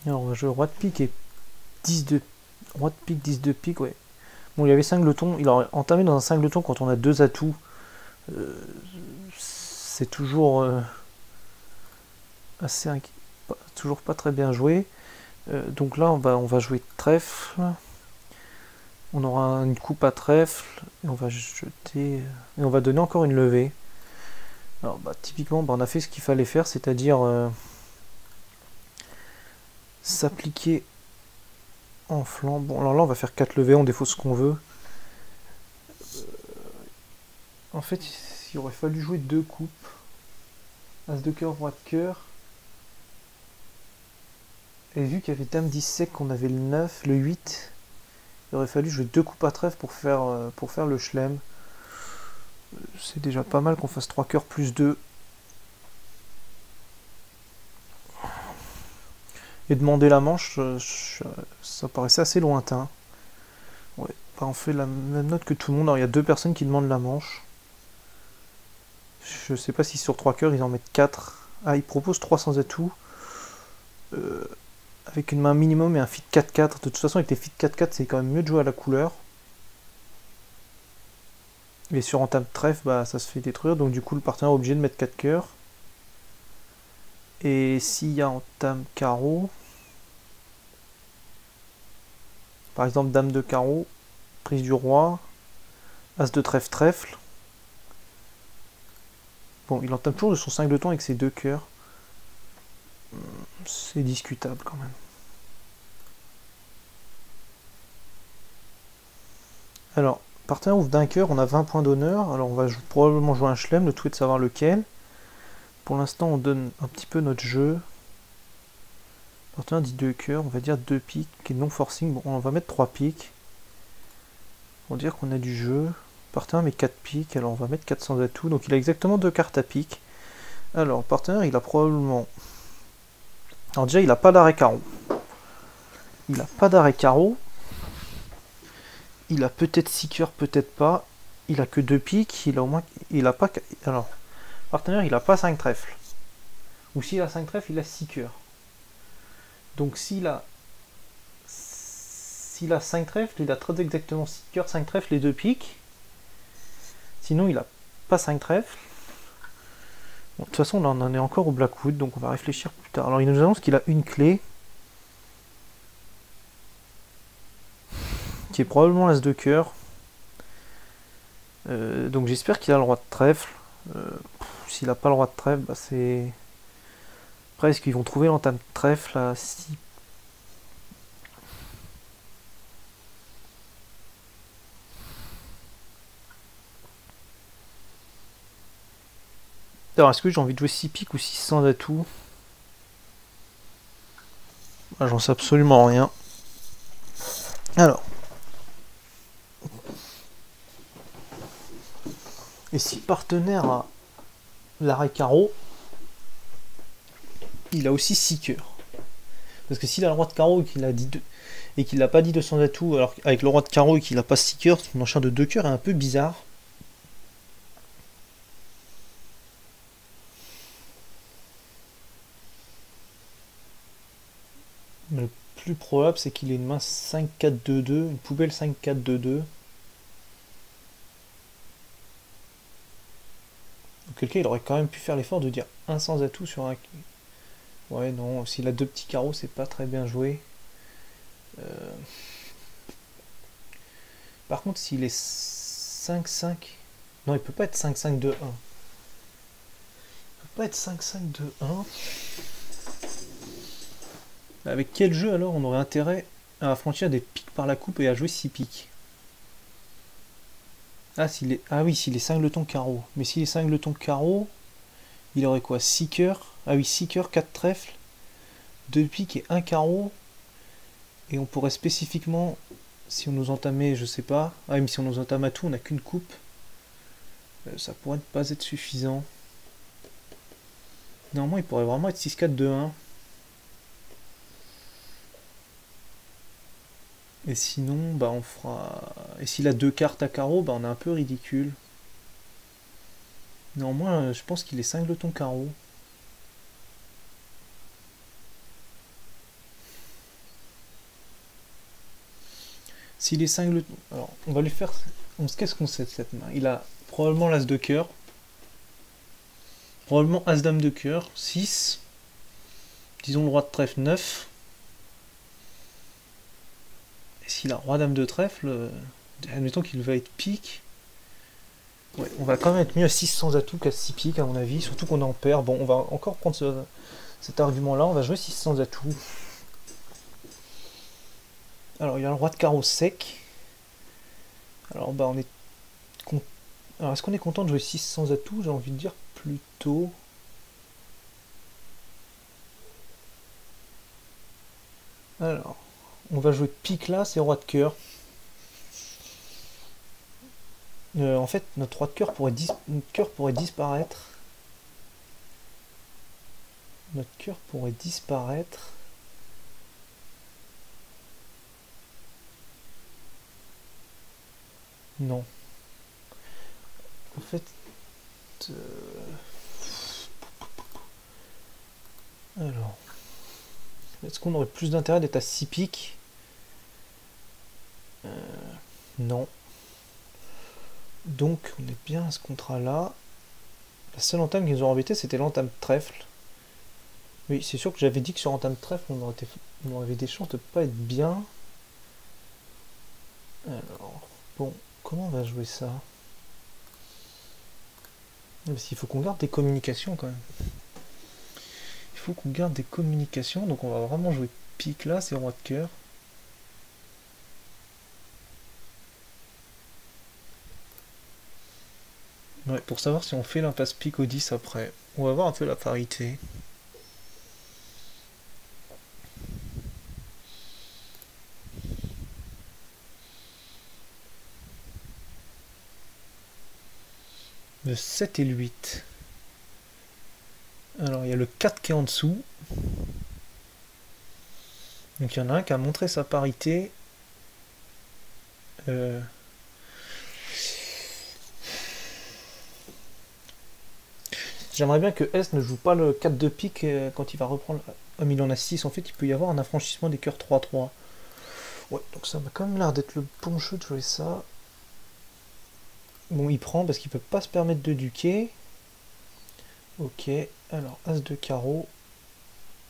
Alors on va jouer roi de pique et 10 de... Roi de pique, 10 de pique, ouais. Bon, il y avait 5 letons, il a entamé dans un 5 letons quand on a 2 atouts. C'est toujours toujours pas très bien joué. Donc là, on va jouer trèfle. On aura une coupe à trèfle. Et on va jeter... Et on va donner encore une levée. Alors, typiquement, on a fait ce qu'il fallait faire, c'est-à-dire s'appliquer en flanc. Bon, alors là, on va faire 4 levées, on défausse ce qu'on veut. En fait, il aurait fallu jouer 2 coupes. As de cœur, roi de cœur. Et vu qu'il y avait dame 10 sec, qu'on avait le 9, le 8, il aurait fallu jouer 2 coupes à trèfle pour faire le chelem. C'est déjà pas mal qu'on fasse 3 cœurs plus 2. Et demander la manche, ça paraissait assez lointain. Ouais, on fait la même note que tout le monde. Alors il y a 2 personnes qui demandent la manche. Je sais pas si sur 3 cœurs ils en mettent 4. Ah, ils proposent 300 atouts. Avec une main minimum et un fit 4-4. De toute façon, avec les fit 4-4, c'est quand même mieux de jouer à la couleur. Et sur entame trèfle, ça se fait détruire. Donc du coup, le partenaire est obligé de mettre 4 cœurs. Et s'il y a entame carreau, par exemple dame de carreau, prise du roi, as de trèfle trèfle. Bon, il entame toujours de son 5 de temps avec ses 2 cœurs. C'est discutable quand même. Alors, partenaire ouvre d'un cœur, on a 20 points d'honneur. Alors on va probablement jouer un chelem, le tout est de savoir lequel. Pour l'instant, on donne un petit peu notre jeu. Partenaire dit 2 cœurs, on va dire 2 piques et non forcing. Bon, on va mettre 3 piques. Pour dire qu'on a du jeu. Partenaire met 4 piques, alors on va mettre 400 atouts. Donc il a exactement 2 cartes à pique. Alors, partenaire, il a probablement... Alors déjà, il n'a pas d'arrêt carreau. Il n'a pas d'arrêt carreau. Il a peut-être 6 cœurs, peut-être pas. Il a que 2 piques. Il a au moins... Il a pas... Alors, partenaire, il a pas 5 trèfles. Ou s'il a 5 trèfles, il a 6 cœurs. Donc s'il a 5 trèfles, il a très exactement 6 cœurs, 5 trèfles et 2 piques. Sinon, il a pas 5 trèfles. Bon, de toute façon, là, on en est encore au Blackwood, donc on va réfléchir plus tard. Alors, il nous annonce qu'il a une clé, qui est probablement l'as de cœur. Donc j'espère qu'il a le roi de trèfle. S'il n'a pas le roi de trèfle, bah c'est... Après, est-ce qu'ils vont trouver l'entame de trèfle à 6? Alors, est-ce que j'ai envie de jouer 6 piques ou 600 atouts? Ah, j'en sais absolument rien. Alors. Et si partenaire a l'arrêt carreau, il a aussi 6 cœurs. Parce que s'il a le roi de carreau et qu'il a dit et qu'il n'a pas dit 200 atouts, alors avec le roi de carreau et qu'il n'a pas 6 cœurs, son enchère de 2 cœurs est un peu bizarre. Mais le plus probable, c'est qu'il ait une main 5-4-2-2, une poubelle 5-4-2-2. Auquel cas, il aurait quand même pu faire l'effort de dire un sans atout sur un... Ouais, non, s'il a 2 petits carreaux, c'est pas très bien joué. Par contre, s'il est 5-5... Non, il peut pas être 5-5-2-1. Il peut pas être 5-5-2-1. Avec quel jeu alors on aurait intérêt à affranchir des piques par la coupe et à jouer 6 piques? Ah, oui, s'il est cingleton carreau. Mais s'il est cingleton carreau, il aurait quoi? 6 cœurs? Ah oui, 6 cœurs, 4 trèfles, 2 piques et 1 carreau. Et on pourrait spécifiquement, si on nous entamait, je sais pas. Ah oui, mais si on nous entame à tout, on n'a qu'une coupe. Ça pourrait ne pas être suffisant. Normalement, il pourrait vraiment être 6-4-2-1. Et sinon, bah on fera... Et s'il a 2 cartes à carreau, bah on est un peu ridicule. Néanmoins, je pense qu'il est cingleton carreau. S'il est cingleton... Alors, on va lui faire... Qu'est-ce qu'on sait de cette main? Il a probablement l'as de cœur. Probablement as-dame de cœur, 6. Disons le roi de trèfle, 9. Et s'il a roi dame de trèfle, admettons qu'il va être pique. Ouais, on va quand même être mieux à 6 sans atout qu'à 6 piques à mon avis, surtout qu'on en perd. Bon, on va encore prendre cet argument-là, on va jouer 6 sans atout. Alors, il y a le roi de carreau sec. Alors, bah, on est... Alors, est-ce qu'on est content de jouer 6 sans atout? J'ai envie de dire plutôt... Alors, on va jouer pique là, c'est roi de cœur. En fait, notre roi de cœur pourrait, disparaître. Notre cœur pourrait disparaître. Non. En fait... Alors... Est-ce qu'on aurait plus d'intérêt d'être à 6 piques? Non. Donc on est bien à ce contrat-là. La seule entame qui nous aurait embêté, c'était l'entame trèfle. Oui, c'est sûr que j'avais dit que sur entame trèfle, on avait des chances de pas être bien. Alors, bon, comment on va jouer ça? Parce qu'il faut qu'on garde des communications quand même. Il faut qu'on garde des communications, donc on va vraiment jouer pique là, c'est roi de cœur. Ouais, pour savoir si on fait l'impasse pique au 10 après. On va voir un peu la parité. Le 7 et le 8. Alors il y a le 4 qui est en dessous. Donc il y en a un qui a montré sa parité. J'aimerais bien que S ne joue pas le 4 de pique quand il va reprendre... Comme il en a 6, en fait, il peut y avoir un affranchissement des cœurs 3-3. Ouais, donc ça m'a quand même l'air d'être le bon jeu de jouer ça. Bon, il prend parce qu'il peut pas se permettre de duquer. Ok, alors As de carreau.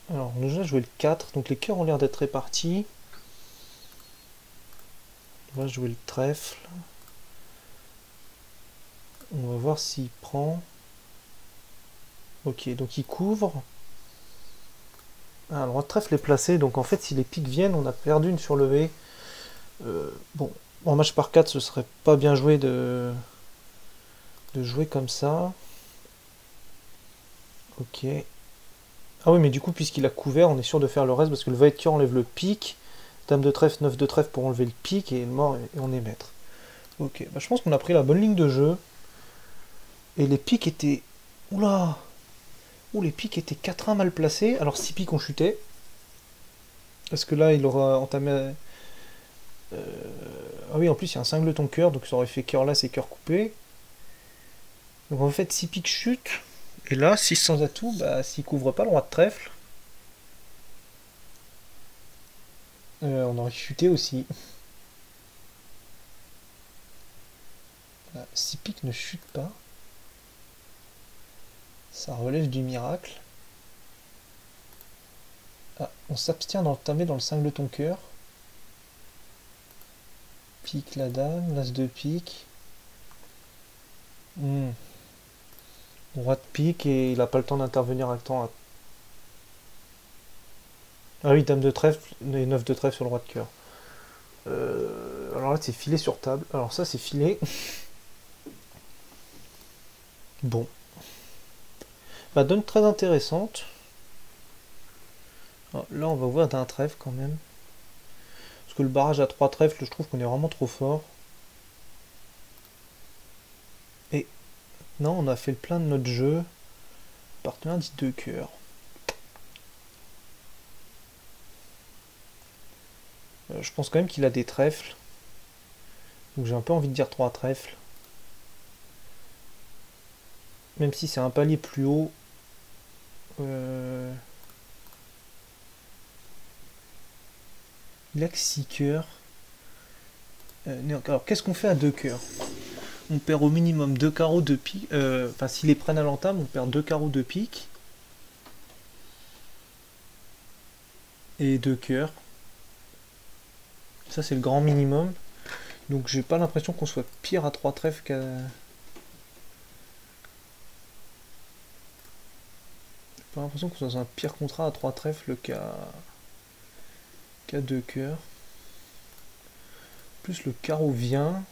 Alors, on a déjà joué le 4, donc les cœurs ont l'air d'être répartis. On va jouer le trèfle. On va voir s'il prend. Ok, donc il couvre. Ah, le roi de trèfle est placé, donc en fait si les piques viennent, on a perdu une surlevée. Bon, en match par 4, ce serait pas bien joué de jouer comme ça. Ok. Ah oui, mais du coup, puisqu'il a couvert, on est sûr de faire le reste, parce que le valet de cœur enlève le pique. Dame de trèfle, 9 de trèfle pour enlever le pique, et mort, et on est maître. Ok, bah, je pense qu'on a pris la bonne ligne de jeu. Et les piques étaient... Oula. Ouh, les piques étaient 4-1 mal placés, alors 6 piques ont chuté. Parce que là, il aura entamé... Ah oui, en plus, il y a un cingleton cœur, donc ça aurait fait cœur là, c'est cœur coupé. Donc en fait, 6 piques chutent. Et là, 6 sans atout, bah, s'il couvre pas le roi de trèfle, on aurait chuté aussi. 6 piques ne chutent pas. Ça relève du miracle. Ah, on s'abstient d'entamer dans le cingleton cœur. Pique la dame, l'as de pique. Roi de pique et il a pas le temps d'intervenir à temps. Ah oui, dame de trèfle et 9 de trèfle sur le roi de cœur. Alors là, c'est filé sur table. Alors ça, c'est filé. Bon. Bah, donne très intéressante. Alors, là, on va ouvrir d'un trèfle quand même. Parce que le barrage à 3 trèfles, je trouve qu'on est vraiment trop fort. Et non, on a fait le plein de notre jeu. Partenaire dit 2 cœurs. Je pense quand même qu'il a des trèfles. Donc j'ai un peu envie de dire 3 trèfles. Même si c'est un palier plus haut. Il a que 6 cœurs. Alors qu'est-ce qu'on fait à 2 cœurs? On perd au minimum 2 carreaux de pique. Enfin, s'il les prennent à l'entame, on perd 2 carreaux de pique. Et 2 cœurs. Ça, c'est le grand minimum. Donc, j'ai pas l'impression qu'on soit pire à 3 trèfles qu'à. J'ai pas l'impression qu'on soit dans un pire contrat à 3 trèfles qu'à 2 cœurs. Plus le carreau vient.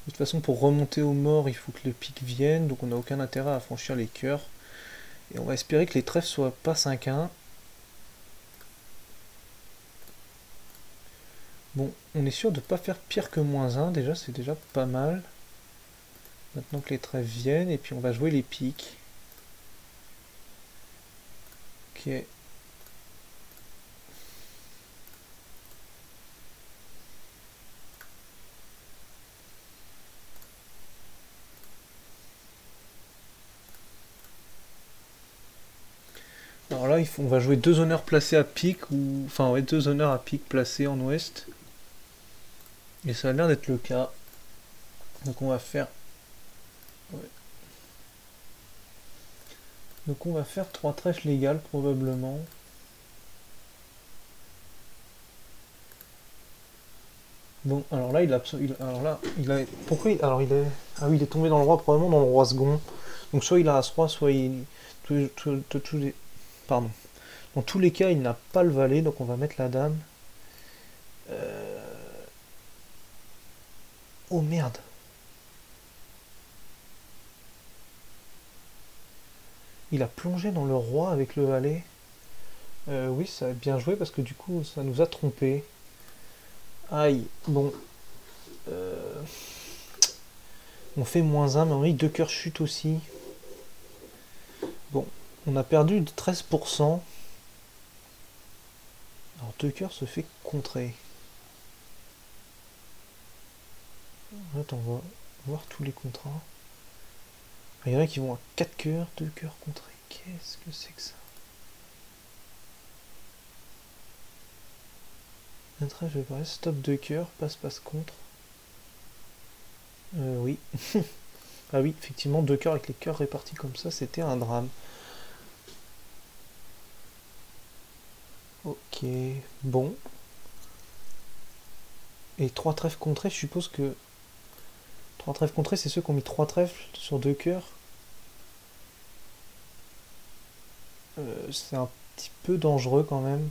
De toute façon, pour remonter au mort, il faut que le pique vienne. Donc, on n'a aucun intérêt à franchir les cœurs. Et on va espérer que les trèfles soient pas 5-1. Bon, on est sûr de ne pas faire pire que -1, déjà, c'est déjà pas mal. Maintenant que les trèfles viennent, et puis on va jouer les piques. Ok. Alors là, on va jouer 2 honneurs placés à pique, ou... Enfin, ouais, 2 honneurs à pique placés en ouest. Et ça a l'air d'être le cas. Donc on va faire... Ouais. Donc on va faire 3 trèfles légales, probablement. Bon, alors là, alors là, il a... Pourquoi il... Alors il est... Ah oui, il est tombé dans le roi, probablement dans le roi second. Donc soit il a As-Roi, soit il... Pardon. Dans tous les cas, il n'a pas le valet, donc on va mettre la dame. Oh merde. Il a plongé dans le roi avec le valet. Oui, ça a bien joué parce que du coup, ça nous a trompé. Aïe. Bon. On fait -1, mais oui, 2 cœurs chute aussi. Bon, on a perdu de 13%. Alors 2 cœurs se fait contrer. Attends, on va voir tous les contrats. Il y en a qui vont à 4 cœurs, 2 cœurs contrés. Qu'est-ce que c'est que ça? Un trèfle, je vais parler. Stop 2 cœurs, passe contre. Oui. Ah oui, effectivement, 2 cœurs avec les cœurs répartis comme ça, c'était un drame. Ok, bon. Et 3 trèfles contrés, je suppose que 3 trèfles contrés, c'est ceux qui ont mis 3 trèfles sur 2 cœurs. C'est un petit peu dangereux quand même.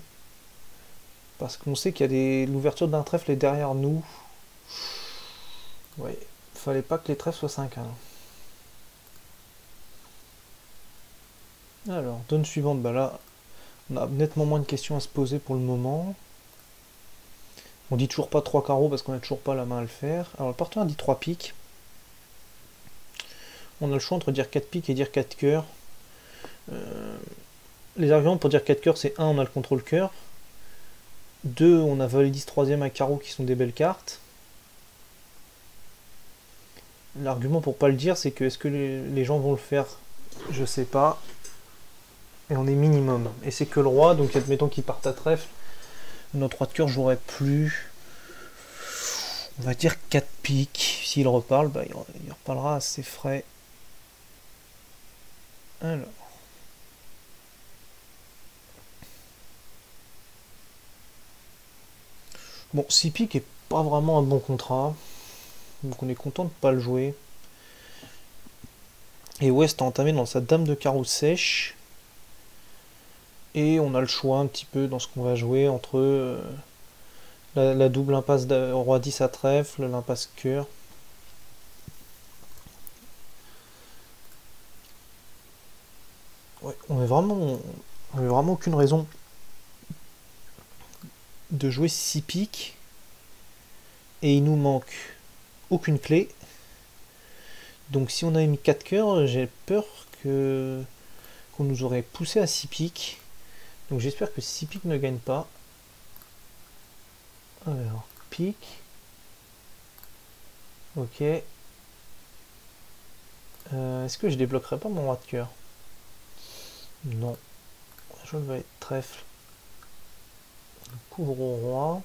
Parce qu'on sait qu'il y a l'ouverture d'un trèfle est derrière nous. Ouais, fallait pas que les trèfles soient 5-1. Alors, donne suivante, bah là, on a nettement moins de questions à se poser pour le moment. On dit toujours pas 3 carreaux parce qu'on n'a toujours pas la main à le faire. Alors le partenaire dit 3 piques. On a le choix entre dire 4 piques et dire 4 cœurs. Les arguments pour dire 4 cœurs, c'est 1, on a le contrôle cœur. 2, on a valet 10 troisième à carreau qui sont des belles cartes. L'argument pour pas le dire, c'est que est-ce que les gens vont le faire? Je sais pas. Et on est minimum. Et c'est que le roi, donc admettons qu'il parte à trèfle. Notre roi de cœur jouerait plus. On va dire 4 piques. S'il reparle, bah, il reparlera à ses frais. Alors. Bon, 6 piques est pas vraiment un bon contrat. Donc on est content de pas le jouer. Et West a entamé dans sa dame de carreau sèche. Et on a le choix un petit peu dans ce qu'on va jouer entre la double impasse roi 10 à trèfle, l'impasse cœur. Ouais, on avait vraiment aucune raison de jouer 6 piques. Et il nous manque aucune clé. Donc si on avait mis 4 cœurs, j'ai peur qu'on nous aurait poussé à 6 piques. Donc j'espère que 6 piques ne gagne pas. Alors, pique. Ok. Est-ce que je débloquerai pas mon roi de cœur? Non. Je vais être trèfle. Couvre au roi.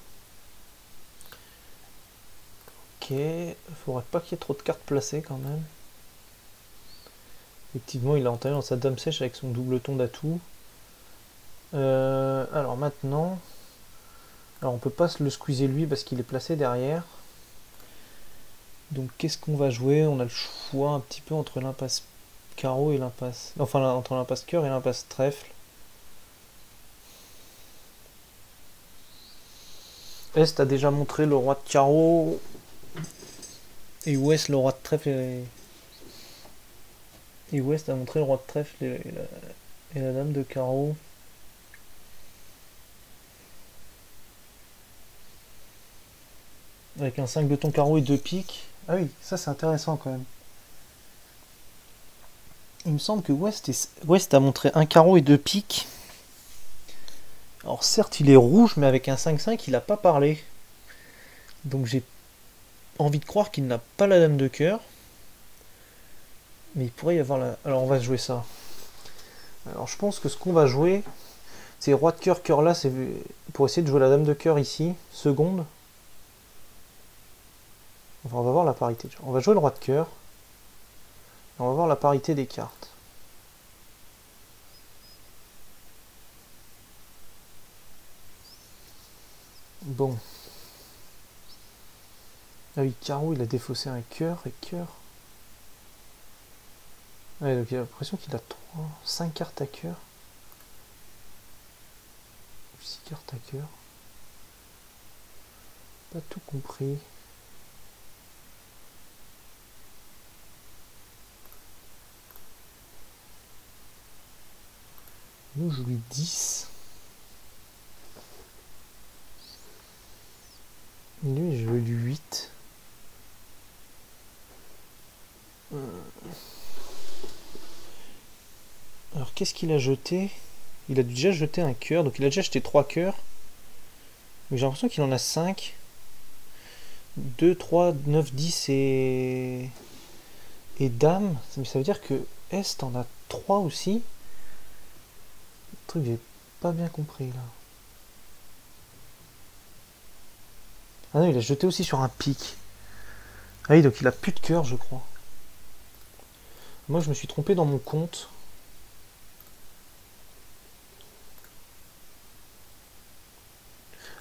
Ok. Faudrait pas qu'il y ait trop de cartes placées quand même. Effectivement, il a entamé dans sa dame sèche avec son double ton d'atout. Alors maintenant, alors on peut pas le squeezer lui parce qu'il est placé derrière. Donc qu'est-ce qu'on va jouer? On a le choix un petit peu entre l'impasse carreau et l'impasse, enfin entre l'impasse cœur et l'impasse trèfle. Est a déjà montré le roi de carreau et Ouest le roi de trèfle et Ouest a montré le roi de trèfle et la dame de carreau. Avec un 5 de ton carreau et 2 piques. Ah oui, ça c'est intéressant quand même. Il me semble que West a montré un carreau et 2 piques. Alors certes il est rouge, mais avec un 5-5 il n'a pas parlé. Donc j'ai envie de croire qu'il n'a pas la dame de cœur. Mais il pourrait y avoir la... Alors on va jouer ça. Alors je pense que ce qu'on va jouer, c'est roi de cœur, cœur là, c'est pour essayer de jouer la dame de cœur ici, seconde. Enfin, on va voir la parité. On va jouer le roi de cœur. On va voir la parité des cartes. Bon. Ah oui, carreau, il a défaussé un cœur et cœur. Ouais, donc il a l'impression qu'il a 5 cartes à cœur. 6 cartes à cœur. Pas tout compris. Nous, je lui 10. Lui, je lui 8. Alors, qu'est-ce qu'il a jeté? Il a déjà jeté un cœur, donc il a déjà jeté 3 cœurs. Mais j'ai l'impression qu'il en a 5. 2, 3, 9, 10 et dame. Mais ça veut dire que Est en a 3 aussi. Le truc, j'ai pas bien compris là. Ah non, il a jeté aussi sur un pic. Ah oui, donc il a plus de cœur, je crois. Moi, je me suis trompé dans mon compte.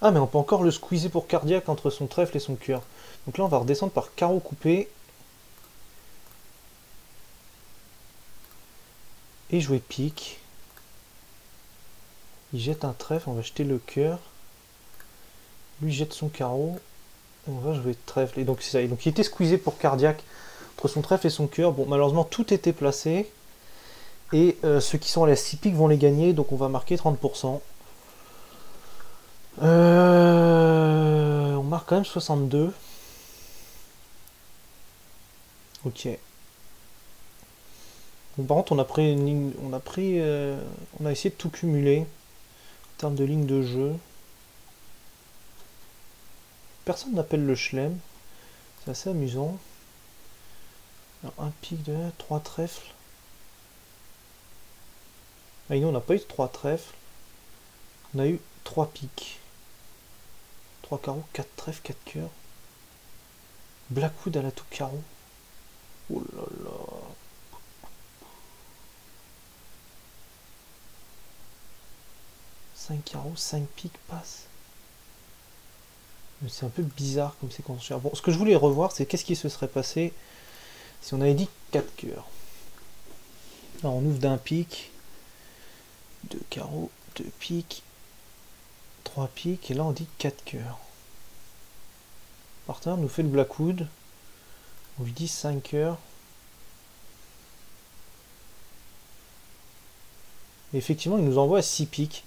Ah, mais on peut encore le squeezer pour cardiaque entre son trèfle et son cœur. Donc là, on va redescendre par carreau coupé. et jouer pique. Il jette un trèfle, on va jeter le cœur. Lui jette son carreau, et on va jouer trèfle. Et donc c'est ça. Et donc il était squeezé pour cardiaque entre son trèfle et son cœur. Bon, malheureusement tout était placé. Et ceux qui sont à la 6 piques vont les gagner, donc on va marquer 30%. On marque quand même 62. Ok. Bon, par contre, on a pris une ligne, on a essayé de tout cumuler en termes de ligne de jeu. Personne n'appelle le chelem. C'est assez amusant. Alors, un pic de 3 trèfles. Ah, nous, on n'a pas eu 3 trèfles. On a eu 3 piques. 3 carreaux, 4 trèfles, 4 cœurs. Blackwood à la tout carreau. Oh là là. Carreaux, 5 piques passent. C'est un peu bizarre comme séquence. Bon, ce que je voulais revoir, c'est qu'est-ce qui se serait passé si on avait dit 4 cœurs. Alors on ouvre d'un pique, 2 carreaux, 2 piques, 3 piques, et là on dit 4 cœurs. Le partenaire nous fait le Blackwood, on lui dit 5 cœurs. Et effectivement, il nous envoie à 6 piques.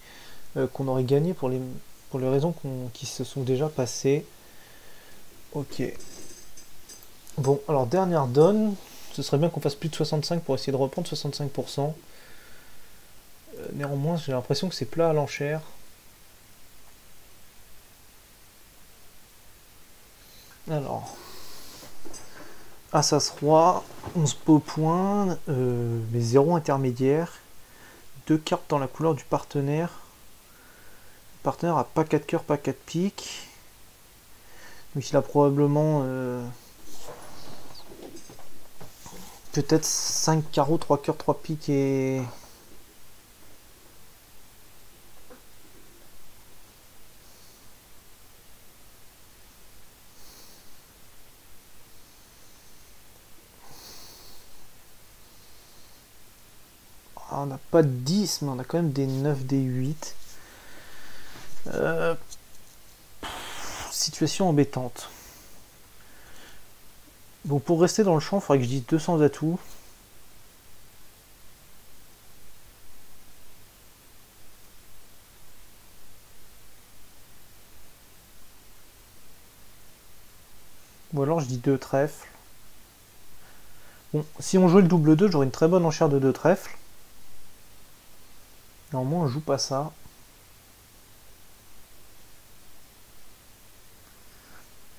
Qu'on aurait gagné pour les raisons qui se sont déjà passées. Ok. Bon, alors dernière donne. Ce serait bien qu'on fasse plus de 65 pour essayer de reprendre 65%. Néanmoins, j'ai l'impression que c'est plat à l'enchère. Alors. As-As-Roi, 11 beaux points, mais 0 intermédiaire. 2 cartes dans la couleur du partenaire. Le partenaire a pas 4 cœurs, pas 4 piques. Donc il a probablement peut-être 5 carreaux, 3 cœurs, 3 piques et... Ah, on n'a pas de 10, mais on a quand même des 9, des 8. Situation embêtante. Bon, pour rester dans le champ, il faudrait que je dise 200 atouts. Ou alors je dis 2 trèfles. Bon, si on jouait le double 2, j'aurais une très bonne enchère de 2 trèfles. Normalement, on joue pas ça.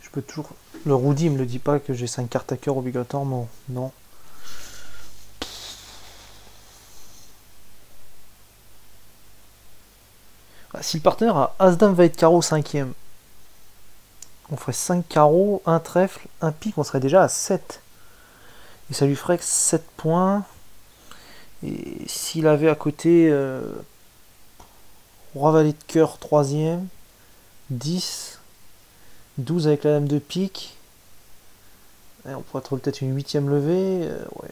Je peux toujours... Le Rudy me le dit pas que j'ai 5 cartes à cœur obligatoirement. Non. Ah, si le partenaire a As-Dame va être carreau 5ème, on ferait 5 carreaux, 1 trèfle, 1 pique, on serait déjà à 7. Et ça lui ferait 7 points. Et s'il avait à côté Roi valet de cœur 3ème, 10, 12 avec la dame de pique, et on pourrait trouver peut-être une 8ème levée. Ouais.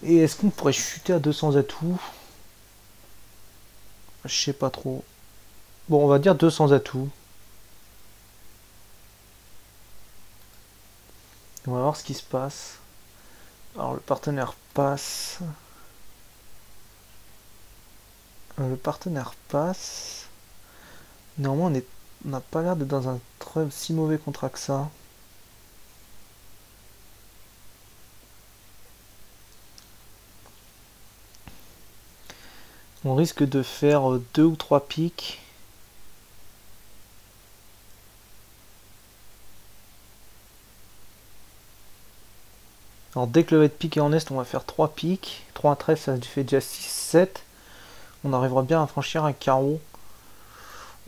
Et est-ce qu'on pourrait chuter à 200 atouts? Je sais pas trop. Bon, on va dire 200 atouts. On va voir ce qui se passe. Alors le partenaire passe. Le partenaire passe. Normalement on n'a pas l'air d'être dans un très si mauvais contrat que ça. On risque de faire 2 ou 3 piques. Alors dès que le valet de pique est en est, on va faire 3 piques. 3 trèfles, ça fait déjà 6, 7. On arrivera bien à franchir un carreau.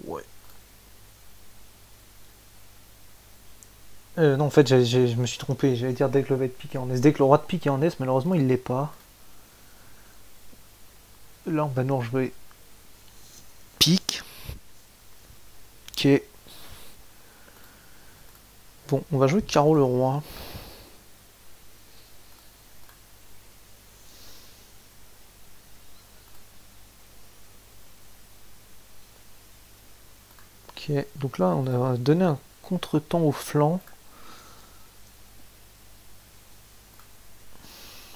Ouais. Non, en fait, je me suis trompé. J'allais dire dès que le valet de pique est en est. Dès que le roi de pique est en est, malheureusement, il l'est pas. Là, on va nous rejouer pique. Ok. Bon, on va jouer carreau le roi. Ok, donc là on a donné un contre-temps au flanc.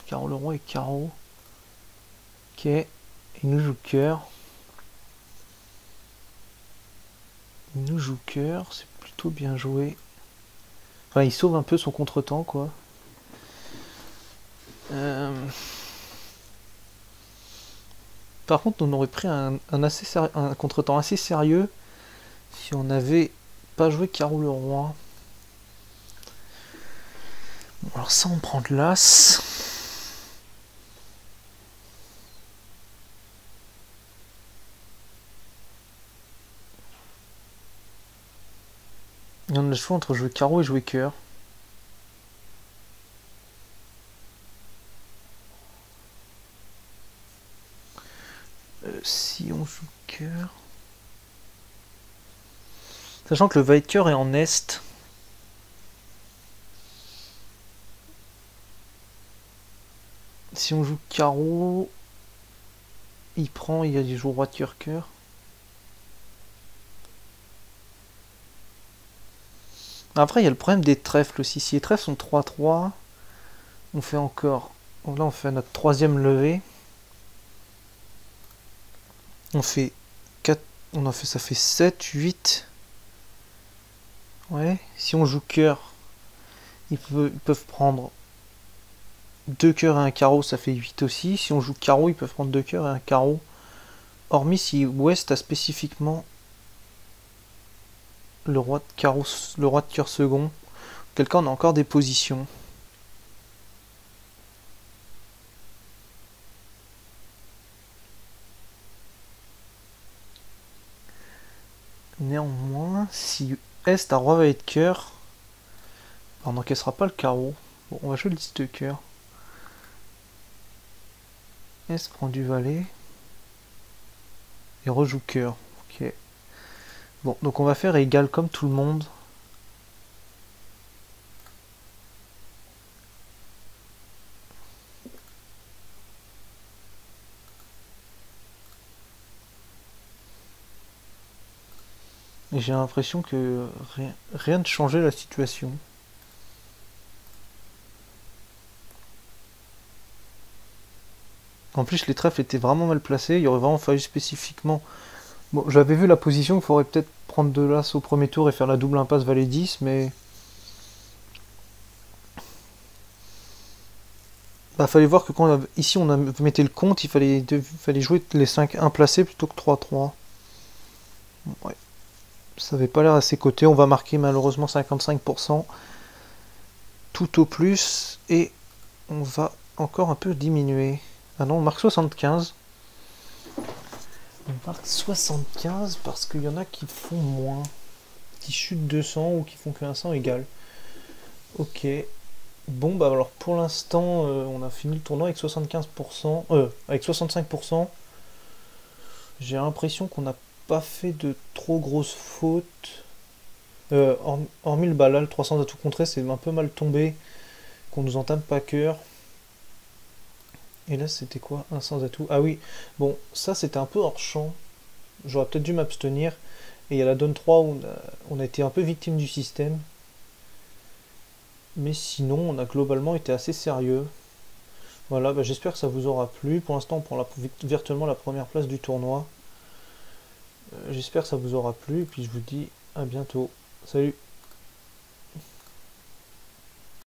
Carreau le roi et carreau. Ok, il nous joue cœur. Il nous joue cœur, c'est plutôt bien joué. Enfin, il sauve un peu son contre-temps, quoi. Par contre, on aurait pris un contre-temps assez sérieux si on n'avait pas joué carreau le roi. Bon, alors ça, on prend de l'as. Et on a le choix entre jouer carreau et jouer cœur. Si on joue cœur... Sachant que le valet de cœur est en est. Si on joue carreau... Il prend, il joue roi de cœur cœur. Après, il y a le problème des trèfles aussi. Si les trèfles sont 3-3, on fait encore... Donc là, on fait notre troisième levée. On fait 4... On en fait, ça fait 7, 8. Ouais. Si on joue cœur, ils peuvent prendre 2 cœurs et un carreau, ça fait 8 aussi. Si on joue carreau, ils peuvent prendre 2 cœurs et un carreau. Hormis si Ouest a spécifiquement le roi de carreau, le roi de cœur second. Auquel cas on a encore des positions. Néanmoins, si Est a roi valet de cœur, on n'encaissera pas le carreau. Bon, on va jouer le 10 de cœur. Est prend du valet. Et rejoue cœur. Ok. Bon, donc on va faire égal comme tout le monde. Et j'ai l'impression que rien ne changeait la situation. En plus, les trèfles étaient vraiment mal placés. Il aurait vraiment fallu spécifiquement... Bon, j'avais vu la position, il faudrait peut-être prendre de l'as au premier tour et faire la double impasse valet 10, mais... Bah, fallait voir que quand ici on mettait le compte, il fallait jouer les 5 1 placés plutôt que 3-3. Ouais. Ça avait pas l'air assez coté. On va marquer malheureusement 55%. Tout au plus. Et on va encore un peu diminuer. Ah non, on marque 75. On marque 75 parce qu'il y en a qui font moins. Qui chutent 200 ou qui font que 100 égal. Ok. Bon, bah alors pour l'instant, on a fini le tournoi avec 75%. Avec 65%. J'ai l'impression qu'on n'a pas fait de trop grosses fautes. Hormis le balal, 300 atouts contrés, c'est un peu mal tombé. Qu'on nous entame pas cœur. Et là, c'était quoi? Un sans atout. Ah oui, bon, ça c'était un peu hors champ. J'aurais peut-être dû m'abstenir. Et il y a la donne 3 où on a été un peu victime du système. Mais sinon, on a globalement été assez sérieux. Voilà, bah, j'espère que ça vous aura plu. Pour l'instant, on prend virtuellement la première place du tournoi. J'espère que ça vous aura plu. Et puis je vous dis à bientôt. Salut!